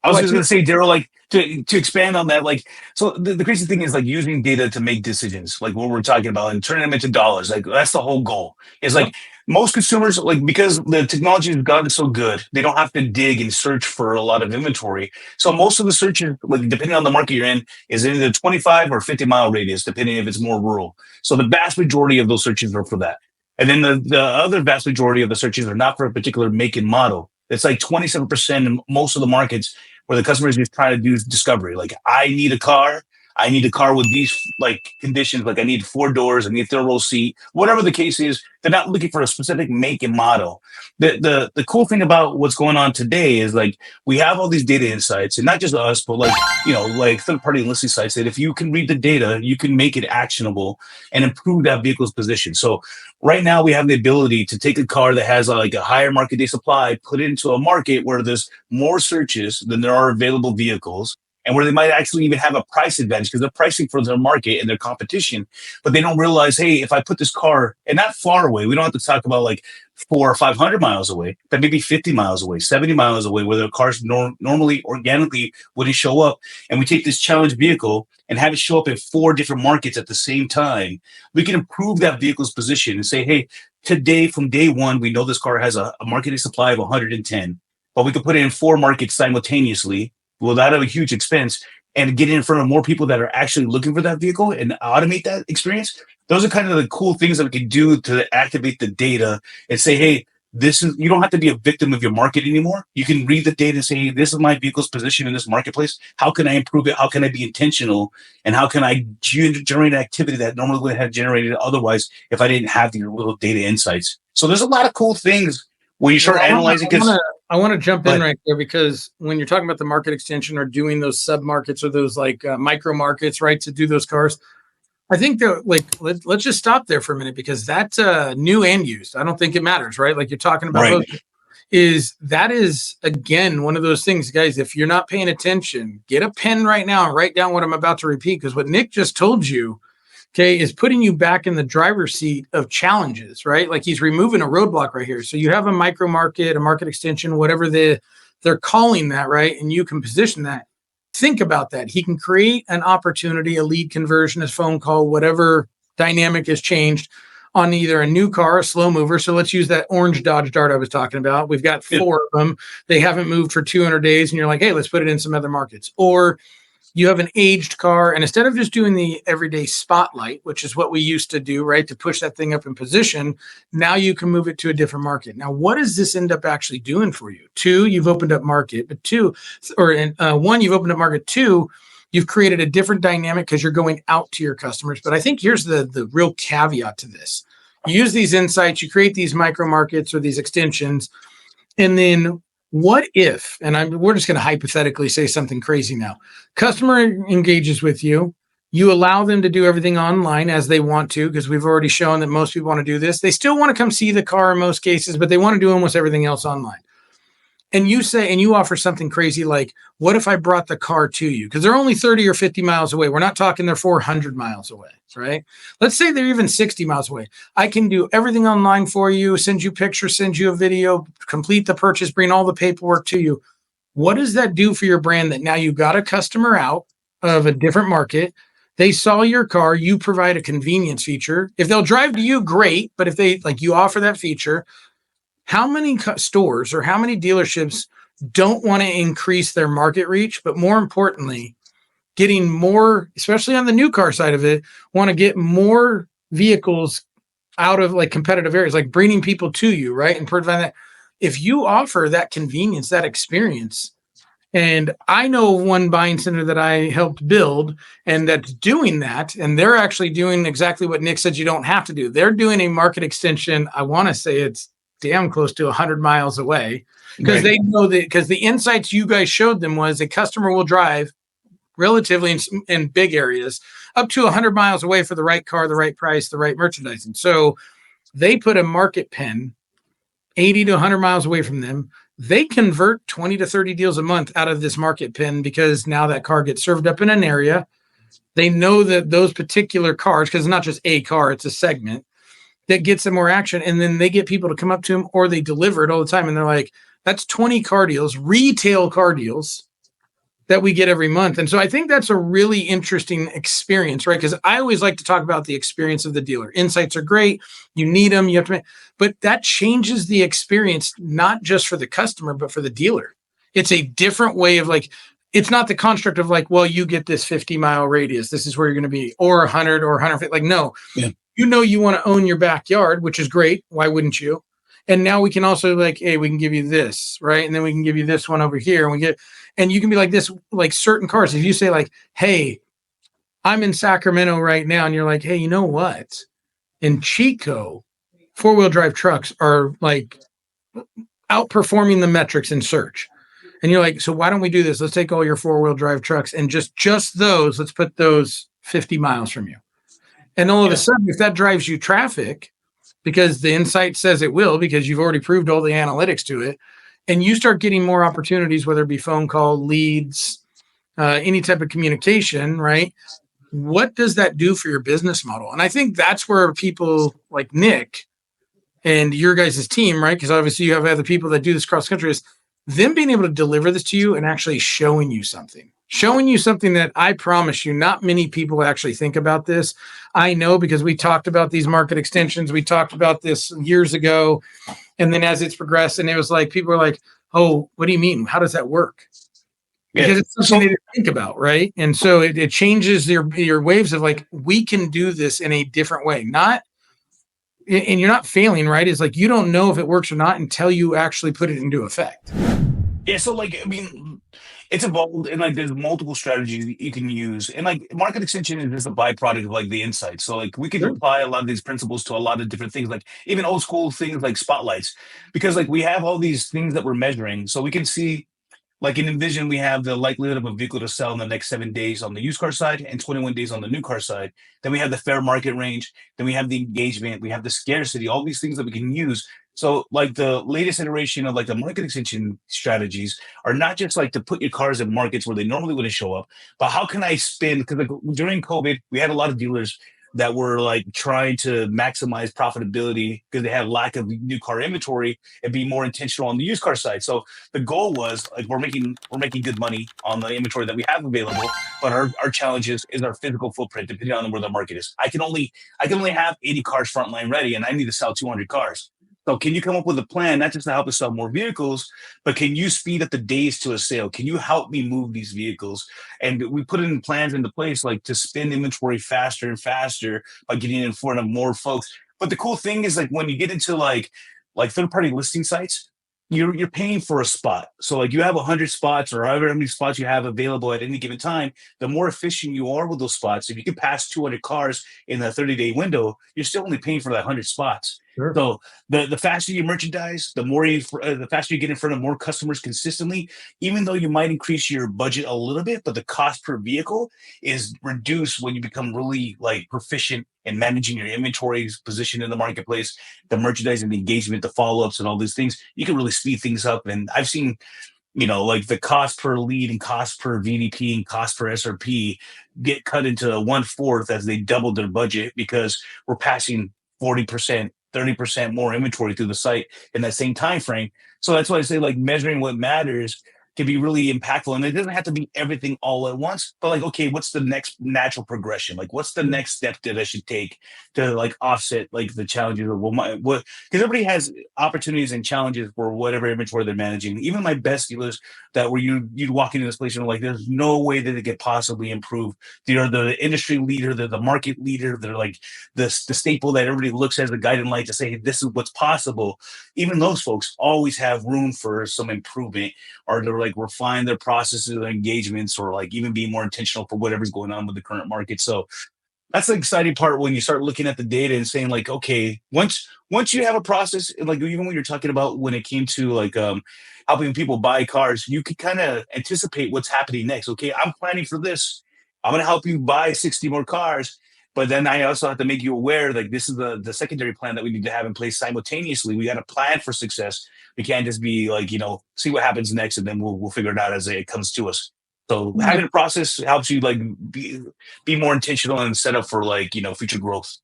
I was just going to say, Darrell, like to expand on that, like, so the crazy thing is like using data to make decisions, like what we're talking about, and turning them into dollars. Like that's the whole goal. Is like most consumers, like because the technology has gotten so good, they don't have to dig and search for a lot of inventory. So most of the searches, like depending on the market you're in, is in the 25 or 50 mile radius, depending if it's more rural. So the vast majority of those searches are for that. And then the other vast majority of the searches are not for a particular make and model. It's like 27% in most of the markets where the customers just trying to do discovery. Like, I need a car with these like conditions. Like I need 4 doors, I need a third row seat, whatever the case is. They're not looking for a specific make and model. The cool thing about what's going on today is like we have all these data insights, and not just us, but like, like third party listing sites that if you can read the data, you can make it actionable and improve that vehicle's position. So right now we have the ability to take a car that has like a higher market day supply, put it into a market where there's more searches than there are available vehicles, and where they might actually even have a price advantage because they're pricing for their market and their competition. But they don't realize, hey, if I put this car, and not far away, we don't have to talk about like 400 or 500 miles away, but maybe 50 miles away, 70 miles away, where the cars normally organically wouldn't show up. And we take this challenge vehicle and have it show up in 4 different markets at the same time. We can improve that vehicle's position and say, hey, today from day one, we know this car has a marketing supply of 110, but we could put it in 4 markets simultaneously without a huge expense and get it in front of more people that are actually looking for that vehicle and automate that experience. Those are kind of the cool things that we can do to activate the data and say, hey, you don't have to be a victim of your market anymore. You can read the data and say, hey, this is my vehicle's position in this marketplace. How can I improve it? How can I be intentional? And how can I generate activity that normally would have generated otherwise if I didn't have the little data insights? So there's a lot of cool things when you start analyzing. I want to jump in right there because when you're talking about the market extension or doing those sub markets or those like micro markets, right, to do those cars, I think that like let's just stop there for a minute because that's new and used. I don't think it matters, right? Like you're talking about that is again one of those things, guys. If you're not paying attention, get a pen right now and write down what I'm about to repeat because what Nick just told you, okay, is putting you back in the driver's seat of challenges, right? Like he's removing a roadblock right here. So you have a micro market, a market extension, whatever they're calling that, right? And you can position that. Think about that. He can create an opportunity, a lead conversion, a phone call, whatever dynamic has changed on either a new car, a slow mover. So let's use that orange Dodge Dart I was talking about. We've got 4 of them. They haven't moved for 200 days. And you're like, hey, let's put it in some other markets. Or you have an aged car, and instead of just doing the everyday spotlight, which is what we used to do, right, to push that thing up in position, now you can move it to a different market. Now, what does this end up actually doing for you? 2, you've opened up market, but 1, you've opened up market. 2, you've created a different dynamic because you're going out to your customers. But I think here's the real caveat to this. You use these insights, you create these micro markets or these extensions, and then what if, and we're just going to hypothetically say something crazy now. Customer engages with you. You allow them to do everything online as they want to, because we've already shown that most people want to do this. They still want to come see the car in most cases, but they want to do almost everything else online. and you offer something crazy like, what if I brought the car to you? Because they're only 30 or 50 miles away. We're not talking they're 400 miles away, right? Let's say they're even 60 miles away. I can do everything online for you, send you pictures, send you a video, complete the purchase, bring all the paperwork to you. What does that do for your brand that now you got a customer out of a different market? They saw your car, you provide a convenience feature. If they'll drive to you, great. But if they you offer that feature, how many stores or how many dealerships don't want to increase their market reach, but more importantly, getting more, especially on the new car side of it, want to get more vehicles out of competitive areas, like bringing people to you, right? And provide that. If you offer that convenience, that experience, and I know one buying center that I helped build and that's doing that, and they're actually doing exactly what Nick said you don't have to do. They're doing a market extension. I want to say it's damn close to 100 miles away because they know that, because the insights you guys showed them was a customer will drive relatively in big areas up to 100 miles away for the right car, the right price, the right merchandising. So they put a market pen 80 to 100 miles away from them. They convert 20 to 30 deals a month out of this market pen because now that car gets served up in an area. They know that those particular cars, because it's not just a car, it's a segment that gets them more action. And then they get people to come up to them, or they deliver it all the time. And they're like, that's 20 car deals, retail car deals that we get every month. And so I think that's a really interesting experience, right? Because I always like to talk about the experience of the dealer. Insights are great. You need them. You have to but that changes the experience, not just for the customer, but for the dealer. It's a different way of it's not the construct of well, you get this 50-mile radius. This is where you're going to be, or 100 or 150. No, yeah. You want to own your backyard, which is great. Why wouldn't you? And now we can also hey, we can give you this, right? And then we can give you this one over here. And you can be like this, certain cars. If you say hey, I'm in Sacramento right now. And you're like, hey, you know what? In Chico, 4-wheel drive trucks are outperforming the metrics in search. And you're like, so why don't we do this? Let's take all your 4-wheel drive trucks and just those, let's put those 50 miles from you. And all of a sudden, if that drives you traffic, because the insight says it will, because you've already proved all the analytics to it, and you start getting more opportunities, whether it be phone call, leads, any type of communication, right? What does that do for your business model? And I think that's where people like Nick and your guys' team, right? Because obviously you have other people that do this cross country, is them being able to deliver this to you and actually showing you something that I promise you, not many people actually think about this. I know, because we talked about these market extensions. We talked about this years ago. And then as it's progressed, and it was people were like, oh, what do you mean? How does that work? Because it's something they didn't think about, right? And so it changes your waves of we can do this in a different way. And you're not failing, right? It's you don't know if it works or not until you actually put it into effect. Yeah, so it's evolved, and there's multiple strategies you can use, and market extension is just a byproduct of the insights. So we can apply a lot of these principles to a lot of different things, even old school things like spotlights, because we have all these things that we're measuring, so we can see. In Envision, we have the likelihood of a vehicle to sell in the next 7 days on the used car side and 21 days on the new car side. Then we have the fair market range. Then we have the engagement. We have the scarcity, all these things that we can use. So the latest iteration of the market extension strategies are not just to put your cars in markets where they normally wouldn't show up, but how can I spin? Because during COVID, we had a lot of dealers that were trying to maximize profitability because they had lack of new car inventory and be more intentional on the used car side. So the goal was we're making good money on the inventory that we have available, but our challenge is our physical footprint, depending on where the market is. I can only have 80 cars frontline ready, and I need to sell 200 cars. So can you come up with a plan, not just to help us sell more vehicles, but can you speed up the days to a sale? Can you help me move these vehicles? And we put in plans into place to spin inventory faster and faster by getting in front of more folks. But the cool thing is when you get into third-party listing sites, you're paying for a spot. So you have 100 spots or however many spots you have available at any given time, the more efficient you are with those spots. If you can pass 200 cars in a 30-day window, you're still only paying for that 100 spots. Sure. So the faster you merchandise, the faster you get in front of more customers consistently, even though you might increase your budget a little bit, but the cost per vehicle is reduced when you become really like proficient in managing your inventory's position in the marketplace, the merchandising, the engagement, the follow-ups, and all these things. You can really speed things up. And I've seen, like the cost per lead and cost per VDP and cost per SRP get cut into 1/4 as they doubled their budget because we're passing 40%, 30% more inventory through the site in that same time frame. So that's why I say like measuring what matters can be really impactful. And it doesn't have to be everything all at once, but like, okay, what's the next natural progression? Like what's the next step that I should take to like offset like the challenges of what because everybody has opportunities and challenges for whatever inventory they're managing. Even my best dealers that where you'd walk into this place and like there's no way that they could possibly improve. They're the industry leader, they're the market leader, they're like the staple that everybody looks at as a guiding light to say, hey, this is what's possible. Even those folks always have room for some improvement, or to like refine their processes or engagements, or like even be more intentional for whatever's going on with the current market. So that's the exciting part when you start looking at the data and saying like, okay, once you have a process, like even when you're talking about when it came to like helping people buy cars, you could kind of anticipate what's happening next. Okay, I'm planning for this. I'm going to help you buy 60 more cars. But then I also have to make you aware, like this is the secondary plan that we need to have in place simultaneously. We got to plan for success. We can't just be like, see what happens next, and then we'll figure it out as it comes to us. So having a process helps you like be more intentional and set up for like, future growth.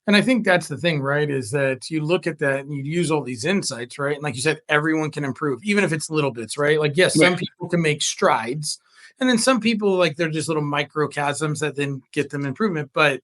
And I think that's the thing, right? Is that you look at that and you use all these insights, right? And like you said, everyone can improve, even if it's little bits, right? Like, yes, some people can make strides. And then some people, like, they're just little microchasms that then get them improvement. But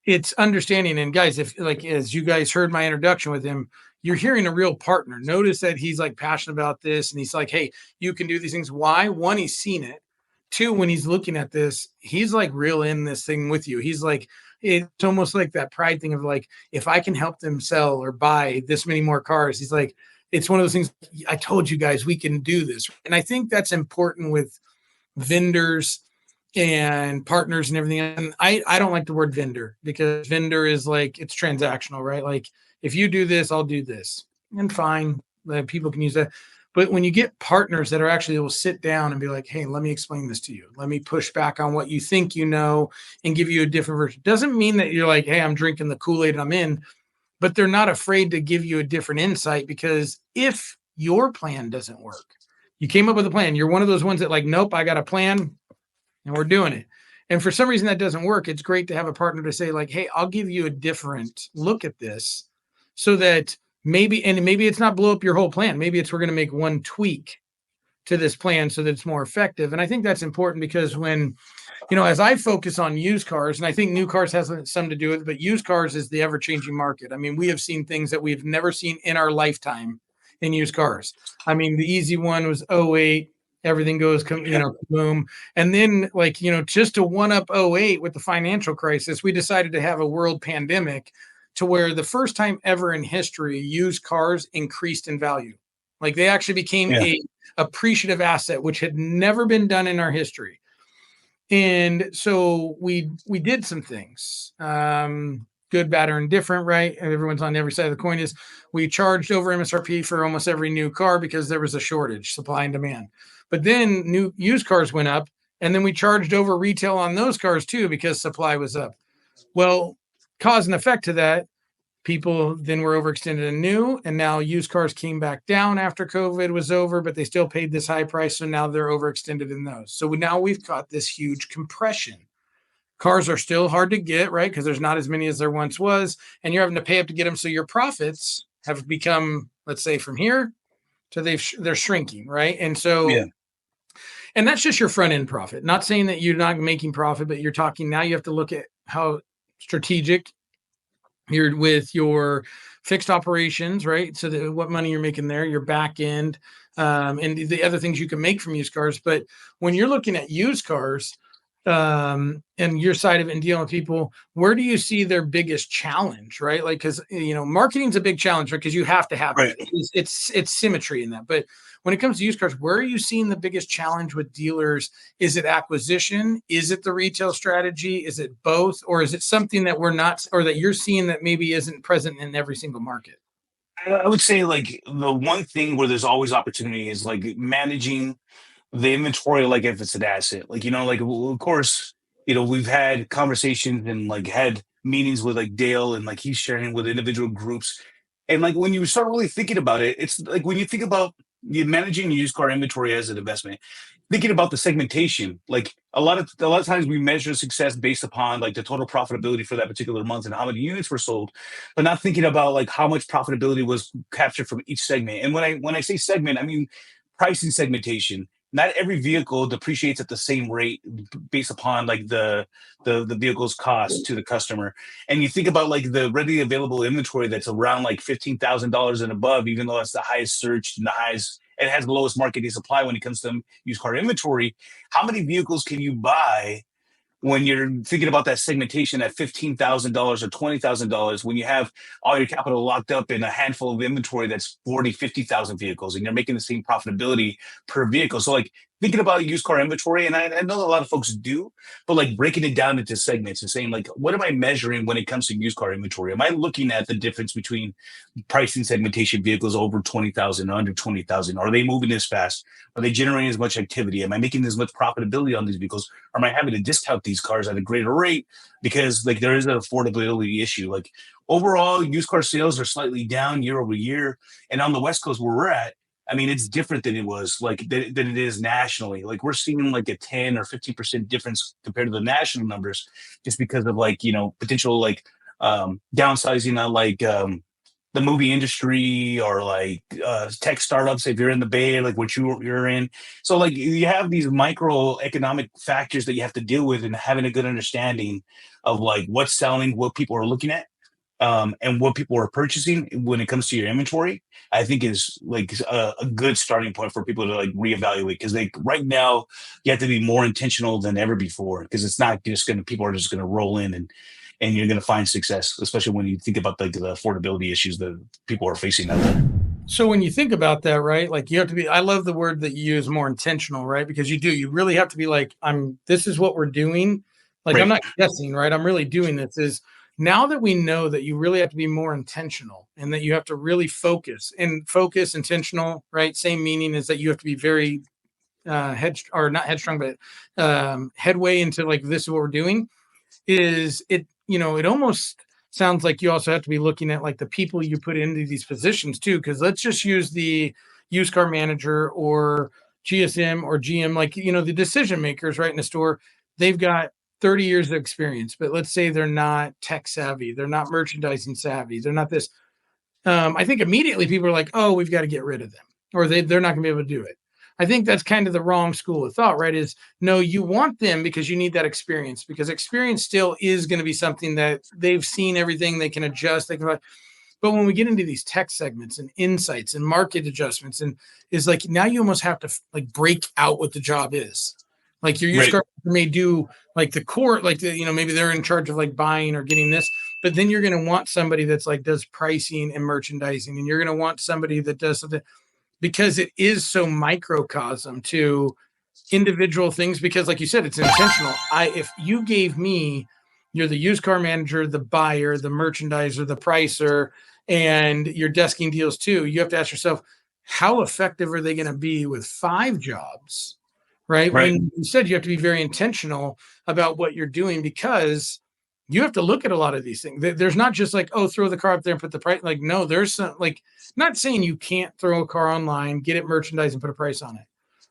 it's understanding. And guys, if like, as you guys heard my introduction with him, you're hearing a real partner. Notice that he's like passionate about this. And he's like, hey, you can do these things. Why? One, he's seen it. Two, when he's looking at this, he's like real in this thing with you. He's like, it's almost like that pride thing of like, if I can help them sell or buy this many more cars, he's like, it's one of those things. I told you guys, we can do this. And I think that's important with vendors and partners and everything. And I don't like the word vendor, because vendor is like, it's transactional, right? Like if you do this, I'll do this, and fine, people can use that. But when you get partners that are actually will sit down and be like, hey, let me explain this to you. Let me push back on what you think you know and give you a different version. Doesn't mean that you're like, hey, I'm drinking the Kool-Aid and I'm in, but they're not afraid to give you a different insight, because if your plan doesn't work, you came up with a plan, you're one of those ones that like, nope, I got a plan and we're doing it. And for some reason that doesn't work. It's great to have a partner to say like, hey, I'll give you a different look at this, so that maybe it's not blow up your whole plan. Maybe it's we're going to make one tweak to this plan so that it's more effective. And I think that's important, because when, as I focus on used cars, and I think new cars has something to do with it, but used cars is the ever-changing market. I mean, we have seen things that we've never seen in our lifetime in used cars. I mean, the easy one was 08. Everything goes, boom. And then just to one up 08 with the financial crisis, we decided to have a world pandemic, to where the first time ever in history, used cars increased in value. Like they actually became a appreciative asset, which had never been done in our history. And so we did some things, good, bad, or indifferent, right? Everyone's on every side of the coin. Is we charged over MSRP for almost every new car because there was a shortage, supply and demand. But then new used cars went up, and then we charged over retail on those cars too, because supply was up. Well, cause and effect to that, people then were overextended in new, and now used cars came back down after COVID was over, but they still paid this high price. So now they're overextended in those. So now we've got this huge compression. Cars are still hard to get, right? Because there's not as many as there once was, and you're having to pay up to get them. So your profits have become, let's say, from here to they're shrinking, right? And so, and that's just your front end profit. Not saying that you're not making profit, but you're talking now you have to look at how strategic you're with your fixed operations, right? So what money you're making there, your back end, and the other things you can make from used cars. But when you're looking at used cars, and your side of it and dealing with people, where do you see their biggest challenge, right? Like, because marketing's a big challenge, right? Because you have to have Right. it's symmetry in that. But when it comes to used cars, where are you seeing the biggest challenge with dealers? Is it acquisition? Is it the retail strategy? Is it both? Or is it something that we're not, or that you're seeing that maybe isn't present in every single market? I would say like the one thing where there's always opportunity is like managing the inventory, like if it's an asset, like like of course, we've had conversations and like had meetings with like Dale, and like he's sharing with individual groups, and like when you start really thinking about it, it's like when you think about you managing used car inventory as an investment, thinking about the segmentation, like a lot of times we measure success based upon like the total profitability for that particular month and how many units were sold, but not thinking about like how much profitability was captured from each segment. And when I say segment, I mean pricing segmentation. Not every vehicle depreciates at the same rate based upon like the vehicle's cost to the customer. And you think about like the readily available inventory that's around like $15,000 and above, even though it's the highest search and the highest, it has the lowest marketing supply when it comes to used car inventory. How many vehicles can you buy when you're thinking about that segmentation at $15,000 or $20,000, when you have all your capital locked up in a handful of inventory that's 40, 50,000 vehicles, and you're making the same profitability per vehicle? So like thinking about used car inventory, and I know a lot of folks do, but like breaking it down into segments and saying like, what am I measuring when it comes to used car inventory? Am I looking at the difference between pricing segmentation vehicles over 20,000, under 20,000? Are they moving as fast? Are they generating as much activity? Am I making as much profitability on these vehicles? Or am I having to discount these cars at a greater rate because like there is an affordability issue? Like overall, used car sales are slightly down year over year. And on the West Coast where we're at, I mean, it's different than it was like than it is nationally. Like we're seeing like a 10 or 15% difference compared to the national numbers, just because of like, potential like downsizing on like the movie industry or like tech startups if you're in the Bay, like what you're in. So like you have these microeconomic factors that you have to deal with, and having a good understanding of like what's selling, what people are looking at, and what people are purchasing when it comes to your inventory, I think is like a good starting point for people to like reevaluate. Because like right now, you have to be more intentional than ever before. Because it's not just people are just gonna roll in and you're gonna find success, especially when you think about like the affordability issues that people are facing out there. So when you think about that, right, like you have to be, I love the word that you use, more intentional, right? Because you really have to be like, this is what we're doing. Like, I'm Right. not guessing, right? I'm really doing this. Is now that we know that you really have to be more intentional and that you have to really focus, intentional, right? Same meaning is that you have to be very or not headstrong, but headway into like, this is what we're doing. Is it, it almost sounds like you also have to be looking at like the people you put into these positions too. Because let's just use the used car manager or GSM or GM, like, the decision makers right in the store. They've got 30 years of experience, but let's say they're not tech savvy, they're not merchandising savvy, they're not this. I think immediately people are like, oh, we've got to get rid of them, or they're not going to be able to do it. I think that's kind of the wrong school of thought, right? Is no, you want them because you need that experience, because experience still is going to be something that they've seen everything, they can adjust, but when we get into these tech segments and insights and market adjustments, and is like now you almost have to like break out what the job is. Like your used Right. car may do like the core, like maybe they're in charge of like buying or getting this, but then you're going to want somebody that's like does pricing and merchandising, and you're going to want somebody that does something, because it is so microcosm to individual things. Because like you said, it's intentional. If you gave me, you're the used car manager, the buyer, the merchandiser, the pricer, and you're desking deals too, you have to ask yourself, how effective are they going to be with 5 jobs? Right. Right. When you said you have to be very intentional about what you're doing, because you have to look at a lot of these things. There's not just like, oh, throw the car up there and put the price. Like, no, there's some, like, not saying you can't throw a car online, get it merchandised and put a price on it.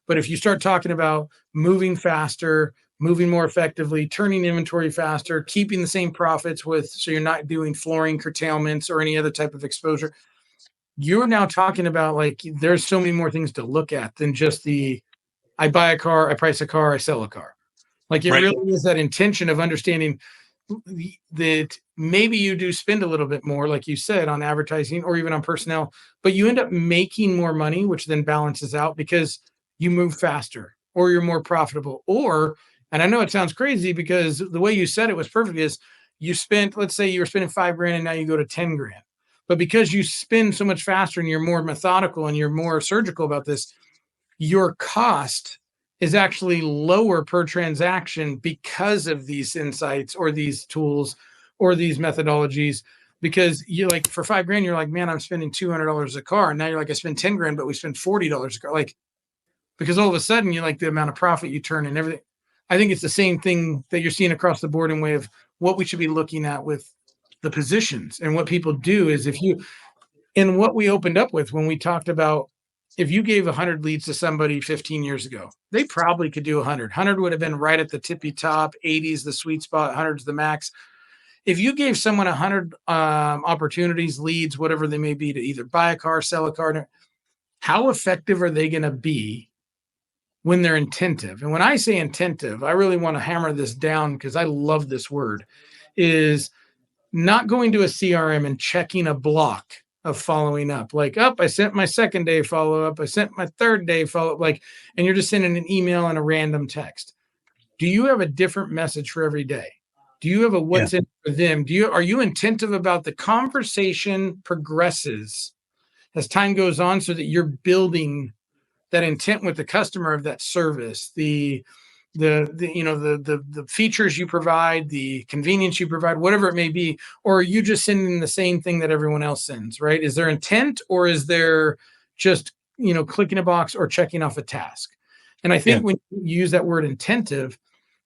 But if you start talking about moving faster, moving more effectively, turning inventory faster, keeping the same profits so you're not doing flooring curtailments or any other type of exposure, you're now talking about like, there's so many more things to look at than just I buy a car, I price a car, I sell a car. Like it Right. really is that intention of understanding that maybe you do spend a little bit more, like you said, on advertising or even on personnel, but you end up making more money, which then balances out because you move faster or you're more profitable, or And I know it sounds crazy because the way you said it was perfect is you spent, let's say you were spending $5,000 and now you go to 10 grand. But because you spin so much faster and you're more methodical and you're more surgical about this, your cost is actually lower per transaction because of these insights or these tools or these methodologies. Because you're like, for $5,000, you're like, man, I'm spending $200 a car. And now you're like, I spend 10 grand, but we spend $40 a car. Like, because all of a sudden you like the amount of profit you turn and everything. I think it's the same thing that you're seeing across the board in way of what we should be looking at with the positions. And what people do is in what we opened up with when we talked about, if you gave 100 leads to somebody 15 years ago, they probably could do 100. 100 would have been right at the tippy top. 80 is the sweet spot. 100 is the max. If you gave someone 100 opportunities, leads, whatever they may be, to either buy a car, sell a car, how effective are they going to be when they're intentive? And when I say intentive, I really want to hammer this down because I love this word, is not going to a CRM and checking a block of following up. Like, I sent my second day follow-up. I sent my third day follow-up. Like, and you're just sending an email and a random text. Do you have a different message for every day? Do you have a what's in for them? Are you attentive about the conversation progresses as time goes on so that you're building that intent with the customer of that service, the features you provide, the convenience you provide, whatever it may be, or are you just sending the same thing that everyone else sends, right? Is there intent, or is there just, clicking a box or checking off a task? And I think when you use that word intentive,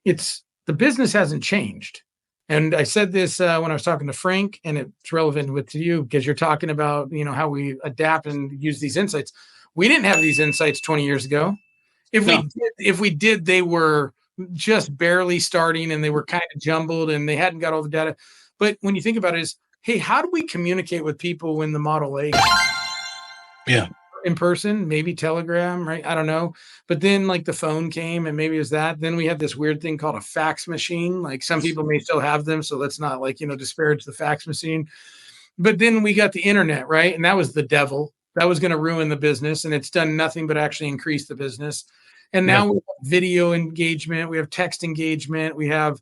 it's the business hasn't changed. And I said this when I was talking to Frank, and it's relevant with you because you're talking about, how we adapt and use these insights. We didn't have these insights 20 years ago. If we did, they were just barely starting and they were kind of jumbled and they hadn't got all the data. But when you think about it, is, hey, how do we communicate with people when the Model A? Yeah. In person, maybe Telegram, right? I don't know. But then like the phone came and maybe it was that. Then we had this weird thing called a fax machine. Like some people may still have them. So let's not disparage the fax machine. But then we got the internet, right? And that was the devil. That was going to ruin the business. And it's done nothing but actually increase the business. And now we have video engagement. We have text engagement. We have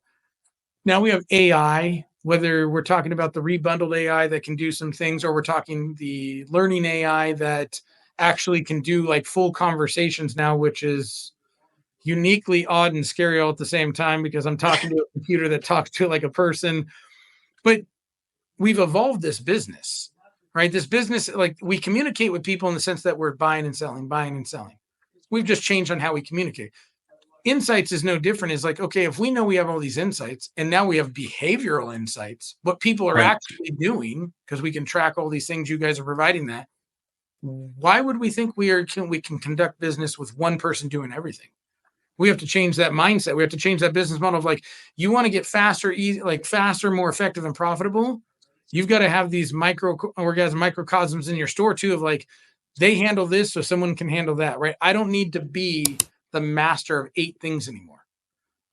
AI, whether we're talking about the rebundled AI that can do some things, or we're talking the learning AI that actually can do like full conversations now, which is uniquely odd and scary all at the same time because I'm talking to a computer that talks to like a person. But we've evolved this business, right? This business, like we communicate with people in the sense that we're buying and selling. We've just changed on how we communicate. Insights is no different. It's like, okay, if we know we have all these insights and now we have behavioral insights, what people are actually doing, because we can track all these things, you guys are providing that. Why would we think we can conduct business with one person doing everything? We have to change that mindset. We have to change that business model of like, you want to get faster, more effective and profitable. You've got to have these microcosms in your store too, of like, they handle this so someone can handle that, right? I don't need to be the master of 8 things anymore.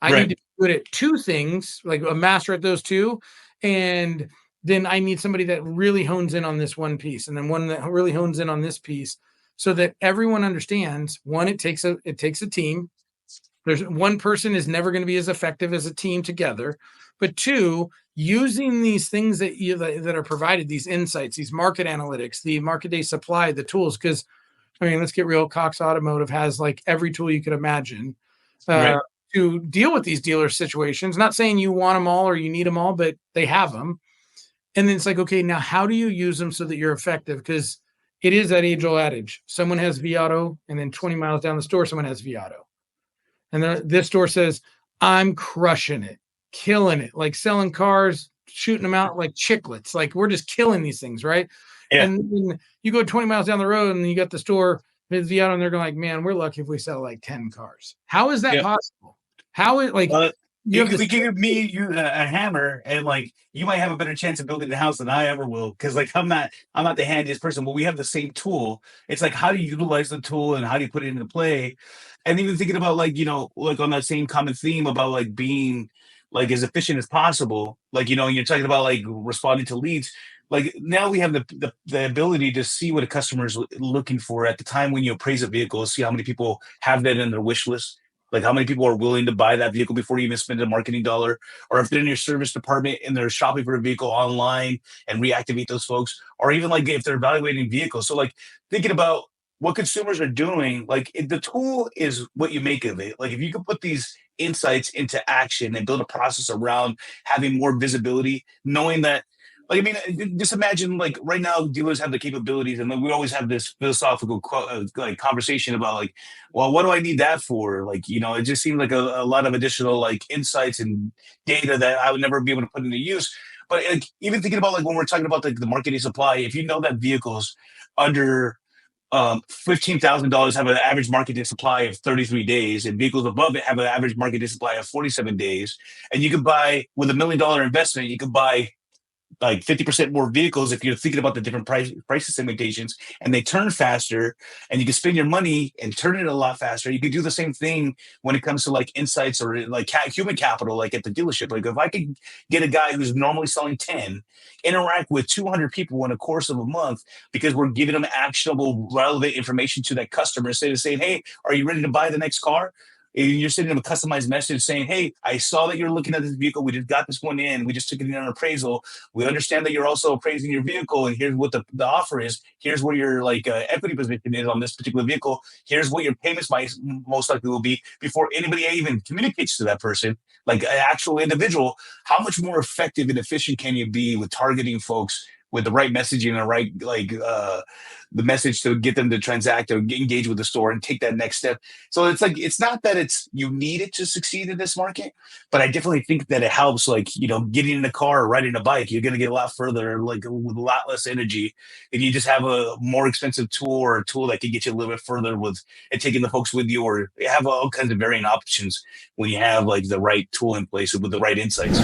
I need to be good at 2 things, like a master at those 2. And then I need somebody that really hones in on this one piece, and then one that really hones in on this piece, so that everyone understands, one, it takes a team. There's one person is never going to be as effective as a team together. But 2, using these things that are provided, these insights, these market analytics, the market day supply, the tools, because let's get real. Cox Automotive has like every tool you could imagine to deal with these dealer situations. Not saying you want them all or you need them all, but they have them. And then it's like, okay, now how do you use them so that you're effective? Because it is that age-old adage. Someone has Viato, and then 20 miles down the store, someone has Viato. And this store says, I'm crushing it, killing it, like selling cars, shooting them out like chiclets. Like we're just killing these things, right? Yeah. And then you go 20 miles down the road and you got the store with Viato, and they're going like, man, we're lucky if we sell like 10 cars. How is that possible? How is like you give me a hammer, and like you might have a better chance of building the house than I ever will, because like I'm not the handiest person, but we have the same tool. It's like, how do you utilize the tool and how do you put it into play? And even thinking about like on that same common theme about like being like as efficient as possible, like you're talking about like responding to leads. Like now we have the ability to see what a customer is looking for at the time when you appraise a vehicle, see how many people have that in their wish list. Like how many people are willing to buy that vehicle before you even spend a marketing dollar? Or if they're in your service department and they're shopping for a vehicle online and reactivate those folks, or even like if they're evaluating vehicles. So like thinking about what consumers are doing, like the tool is what you make of it. Like if you can put these insights into action and build a process around having more visibility, knowing that, like, I mean, just imagine like right now dealers have the capabilities, and then we always have this philosophical like conversation about like, well, what do I need that for? Like, you know, it just seemed like a lot of additional like insights and data that I would never be able to put into use. But like even thinking about like when we're talking about like the marketing supply, if you know that vehicles under $15,000 have an average marketing supply of 33 days, and vehicles above it have an average marketing supply of 47 days, and you could buy with $1 million investment, you could buy like 50% more vehicles if you're thinking about the different price segmentations, and they turn faster, and you can spend your money and turn it a lot faster. You can do the same thing when it comes to like insights or like human capital, like at the dealership. Like if I could get a guy who's normally selling 10, interact with 200 people in a course of a month, because we're giving them actionable, relevant information to that customer, instead of saying, hey, are you ready to buy the next car? And you're sending them a customized message saying, hey, I saw that you're looking at this vehicle. We just got this one in. We just took it in on appraisal. We understand that you're also appraising your vehicle, and here's what the offer is. Here's where your like equity position is on this particular vehicle. Here's what your payments might most likely will be, before anybody even communicates to that person, like an actual individual. How much more effective and efficient can you be with targeting folks with the right messaging and the right like the message to get them to transact or engage with the store and take that next step? So it's like, it's not that it's you need it to succeed in this market, but I definitely think that it helps. Like, you know, getting in a car or riding a bike, you're going to get a lot further, like with a lot less energy if you just have a more expensive tool, or a tool that can get you a little bit further with and taking the folks with you, or have all kinds of varying options when you have like the right tool in place with the right insights.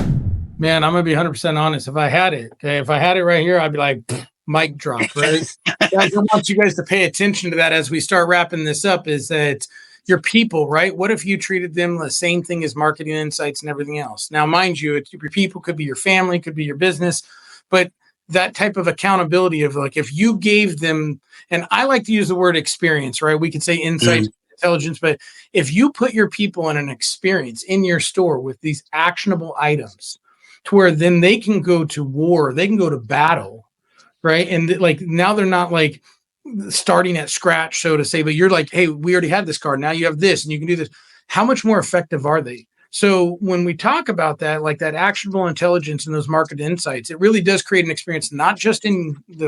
Man, I'm gonna be 100% honest. If I had it, okay, if I had it right here, I'd be like, mic drop, right? I want you guys to pay attention to that as we start wrapping this up. Is that your people, right? What if you treated them the same thing as marketing insights and everything else? Now, mind you, your people could be your family, could be your business, but that type of accountability of like, if you gave them, and I like to use the word experience, right? We could say insights, intelligence, but if you put your people in an experience in your store with these actionable items, to where then they can go to war, they can go to battle, right? And like now they're not like starting at scratch, so to say, but you're like, hey, we already had this card. Now you have this and you can do this. How much more effective are they? So when we talk about that, like that actionable intelligence and those market insights, it really does create an experience, not just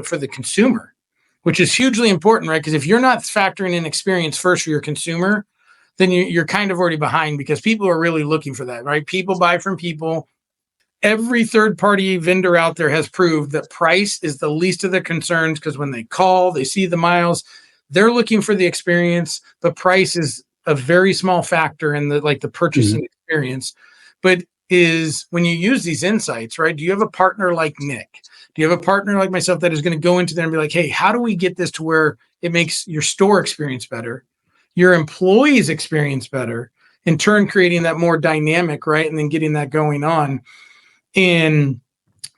for the consumer, which is hugely important, right? Because if you're not factoring in experience first for your consumer, then you're kind of already behind, because people are really looking for that, right? People buy from people. Every third-party vendor out there has proved that price is the least of their concerns, because when they call, they see the miles, they're looking for the experience. The price is a very small factor in the purchasing experience. But is when you use these insights, right? Do you have a partner like Nick? Do you have a partner like myself that is going to go into there and be like, hey, how do we get this to where it makes your store experience better, your employees experience better, in turn creating that more dynamic, right? And then getting that going on. And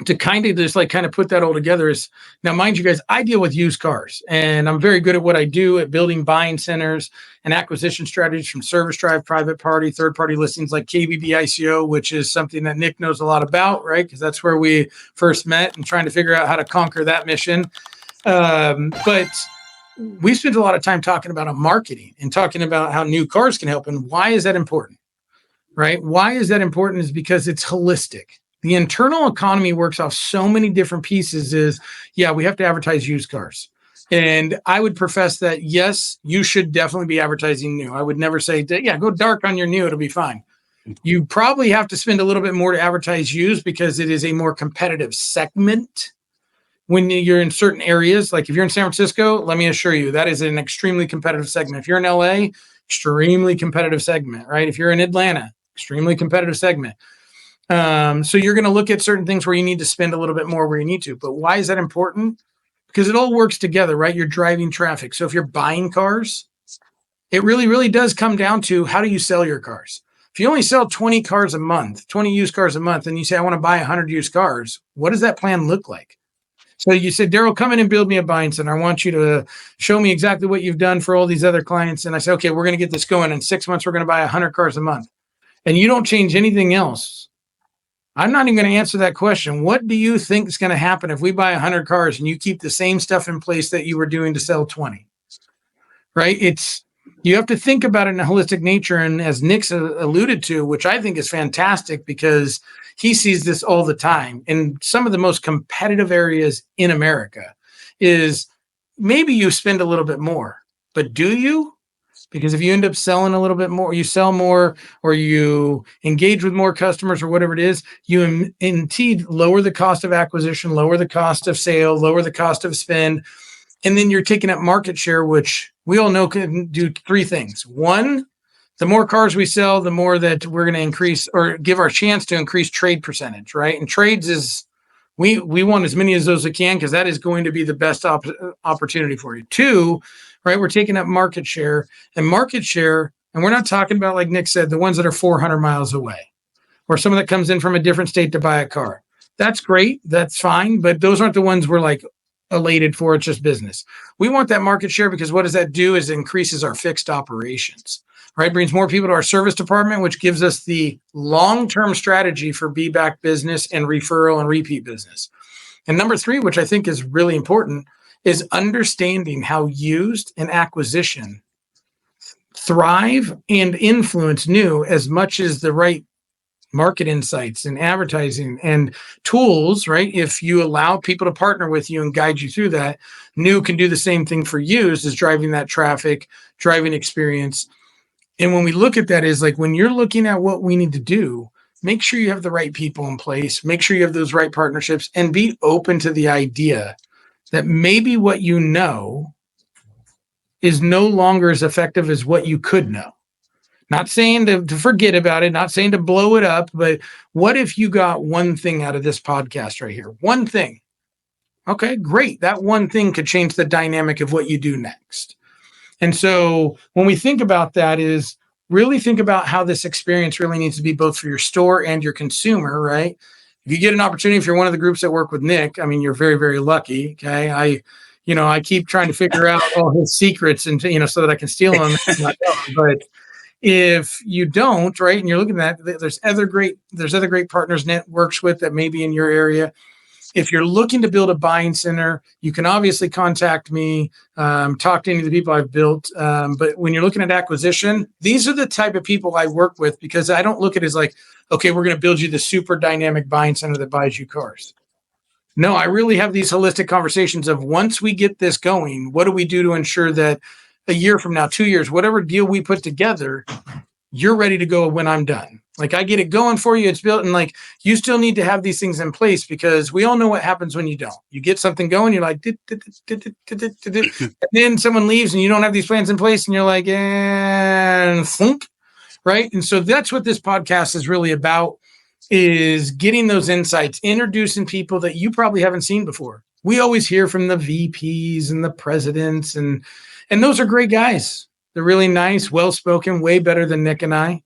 to kind of just like kind of put that all together is, now mind you guys, I deal with used cars, and I'm very good at what I do at building buying centers and acquisition strategies from service drive, private party, third party listings like KBB ICO, which is something that Nick knows a lot about, right? Because that's where we first met and trying to figure out how to conquer that mission. But we spent a lot of time talking about marketing and talking about how new cars can help. And why is that important, right? Why is that important is because it's holistic. The internal economy works off so many different pieces. We have to advertise used cars. And I would profess that, yes, you should definitely be advertising new. I would never say, go dark on your new, it'll be fine. You probably have to spend a little bit more to advertise used, because it is a more competitive segment when you're in certain areas. Like if you're in San Francisco, let me assure you, that is an extremely competitive segment. If you're in LA, extremely competitive segment, right? If you're in Atlanta, extremely competitive segment. So you're going to look at certain things where you need to spend a little bit more where you need to. But why is that important? Because it all works together, right? You're driving traffic. So if you're buying cars, it really, really does come down to, how do you sell your cars? If you only sell 20 cars a month, 20 used cars a month, and you say, I want to buy 100 used cars, what does that plan look like? So you said, Darrell, come in and build me a buying center. I want you to show me exactly what you've done for all these other clients. And I said, okay, we're going to get this going. In 6 months, we're going to buy 100 cars a month. And you don't change anything else. I'm not even going to answer that question. What do you think is going to happen if we buy 100 cars and you keep the same stuff in place that you were doing to sell 20? Right? You have to think about it in a holistic nature. And as Nick's alluded to, which I think is fantastic because he sees this all the time in some of the most competitive areas in America, is maybe you spend a little bit more, but do you? Because if you end up selling a little bit more, you sell more, or you engage with more customers or whatever it is, you indeed lower the cost of acquisition, lower the cost of sale, lower the cost of spend. And then you're taking up market share, which we all know can do three things. One, the more cars we sell, the more that we're going to increase or give our chance to increase trade percentage, right? And trades is, we want as many of those as we can because that is going to be the best opportunity for you. Two, right, we're taking up market share, and we're not talking about, like Nick said, the ones that are 400 miles away or someone that comes in from a different state to buy a car. That's great. That's fine. But those aren't the ones we're like elated for. It's just business. We want that market share because what does that do is it increases our fixed operations, right? Brings more people to our service department, which gives us the long-term strategy for be-back business and referral and repeat business. And number three, which I think is really important, is understanding how used and acquisition thrive and influence new as much as the right market insights and advertising and tools, right? If you allow people to partner with you and guide you through that, new can do the same thing for used, is driving that traffic, driving experience. And when we look at that, is like when you're looking at what we need to do, make sure you have the right people in place, make sure you have those right partnerships, and be open to the idea that maybe what you know is no longer as effective as what you could know. Not saying to forget about it, not saying to blow it up, but what if you got one thing out of this podcast right here? One thing. Okay, great. That one thing could change the dynamic of what you do next. And so when we think about that, is really think about how this experience really needs to be both for your store and your consumer, right? If you get an opportunity, if you're one of the groups that work with Nick, I mean, you're very, very lucky. Okay. I keep trying to figure out all his secrets and, so that I can steal them. But if you don't, right, and you're looking at that, there's other great partners Nick works with that may be in your area. If you're looking to build a buying center, you can obviously contact me, talk to any of the people I've built. But when you're looking at acquisition, these are the type of people I work with, because I don't look at it as like, okay, we're going to build you the super dynamic buying center that buys you cars. No, I really have these holistic conversations of, once we get this going, what do we do to ensure that a year from now, 2 years, whatever deal we put together, you're ready to go when I'm done. Like, I get it going for you. It's built. And like, you still need to have these things in place, because we all know what happens when you don't. You get something going, you're like, and then someone leaves and you don't have these plans in place, and you're like, and thunk, right? And so that's what this podcast is really about, is getting those insights, introducing people that you probably haven't seen before. We always hear from the VPs and the presidents, and those are great guys. They're really nice, well-spoken, way better than Nick and I.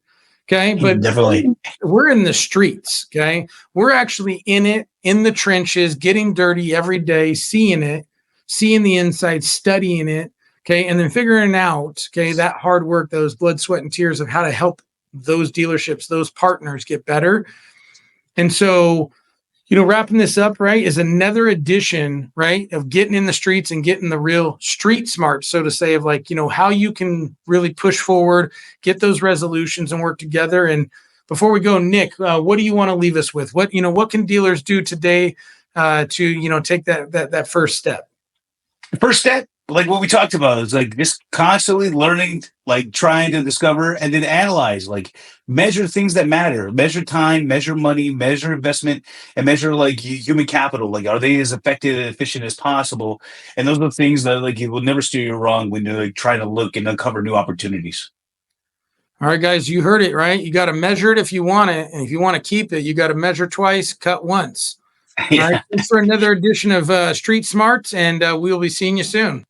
Okay. But definitely, we're in the streets. Okay. We're actually in it, in the trenches, getting dirty every day, seeing it, seeing the insights, studying it. Okay. And then figuring out, okay, that hard work, those blood, sweat, and tears of how to help those dealerships, those partners get better. And so, wrapping this up, right, is another edition, right, of getting in the streets and getting the real street smart, so to say, of like, how you can really push forward, get those resolutions and work together. And before we go, Nick, what do you want to leave us with? What can dealers do today to, take that first step? The first step, like what we talked about, is like just constantly learning, like trying to discover and then analyze, like measure things that matter, measure time, measure money, measure investment, and measure like human capital. Like, are they as effective and efficient as possible? And those are the things that like it will never steer you wrong when you're like trying to look and uncover new opportunities. All right, guys, you heard it, right? You got to measure it if you want it. And if you want to keep it, you got to measure twice, cut once. Yeah. All right, thanks for another edition of Street Smarts, and we'll be seeing you soon.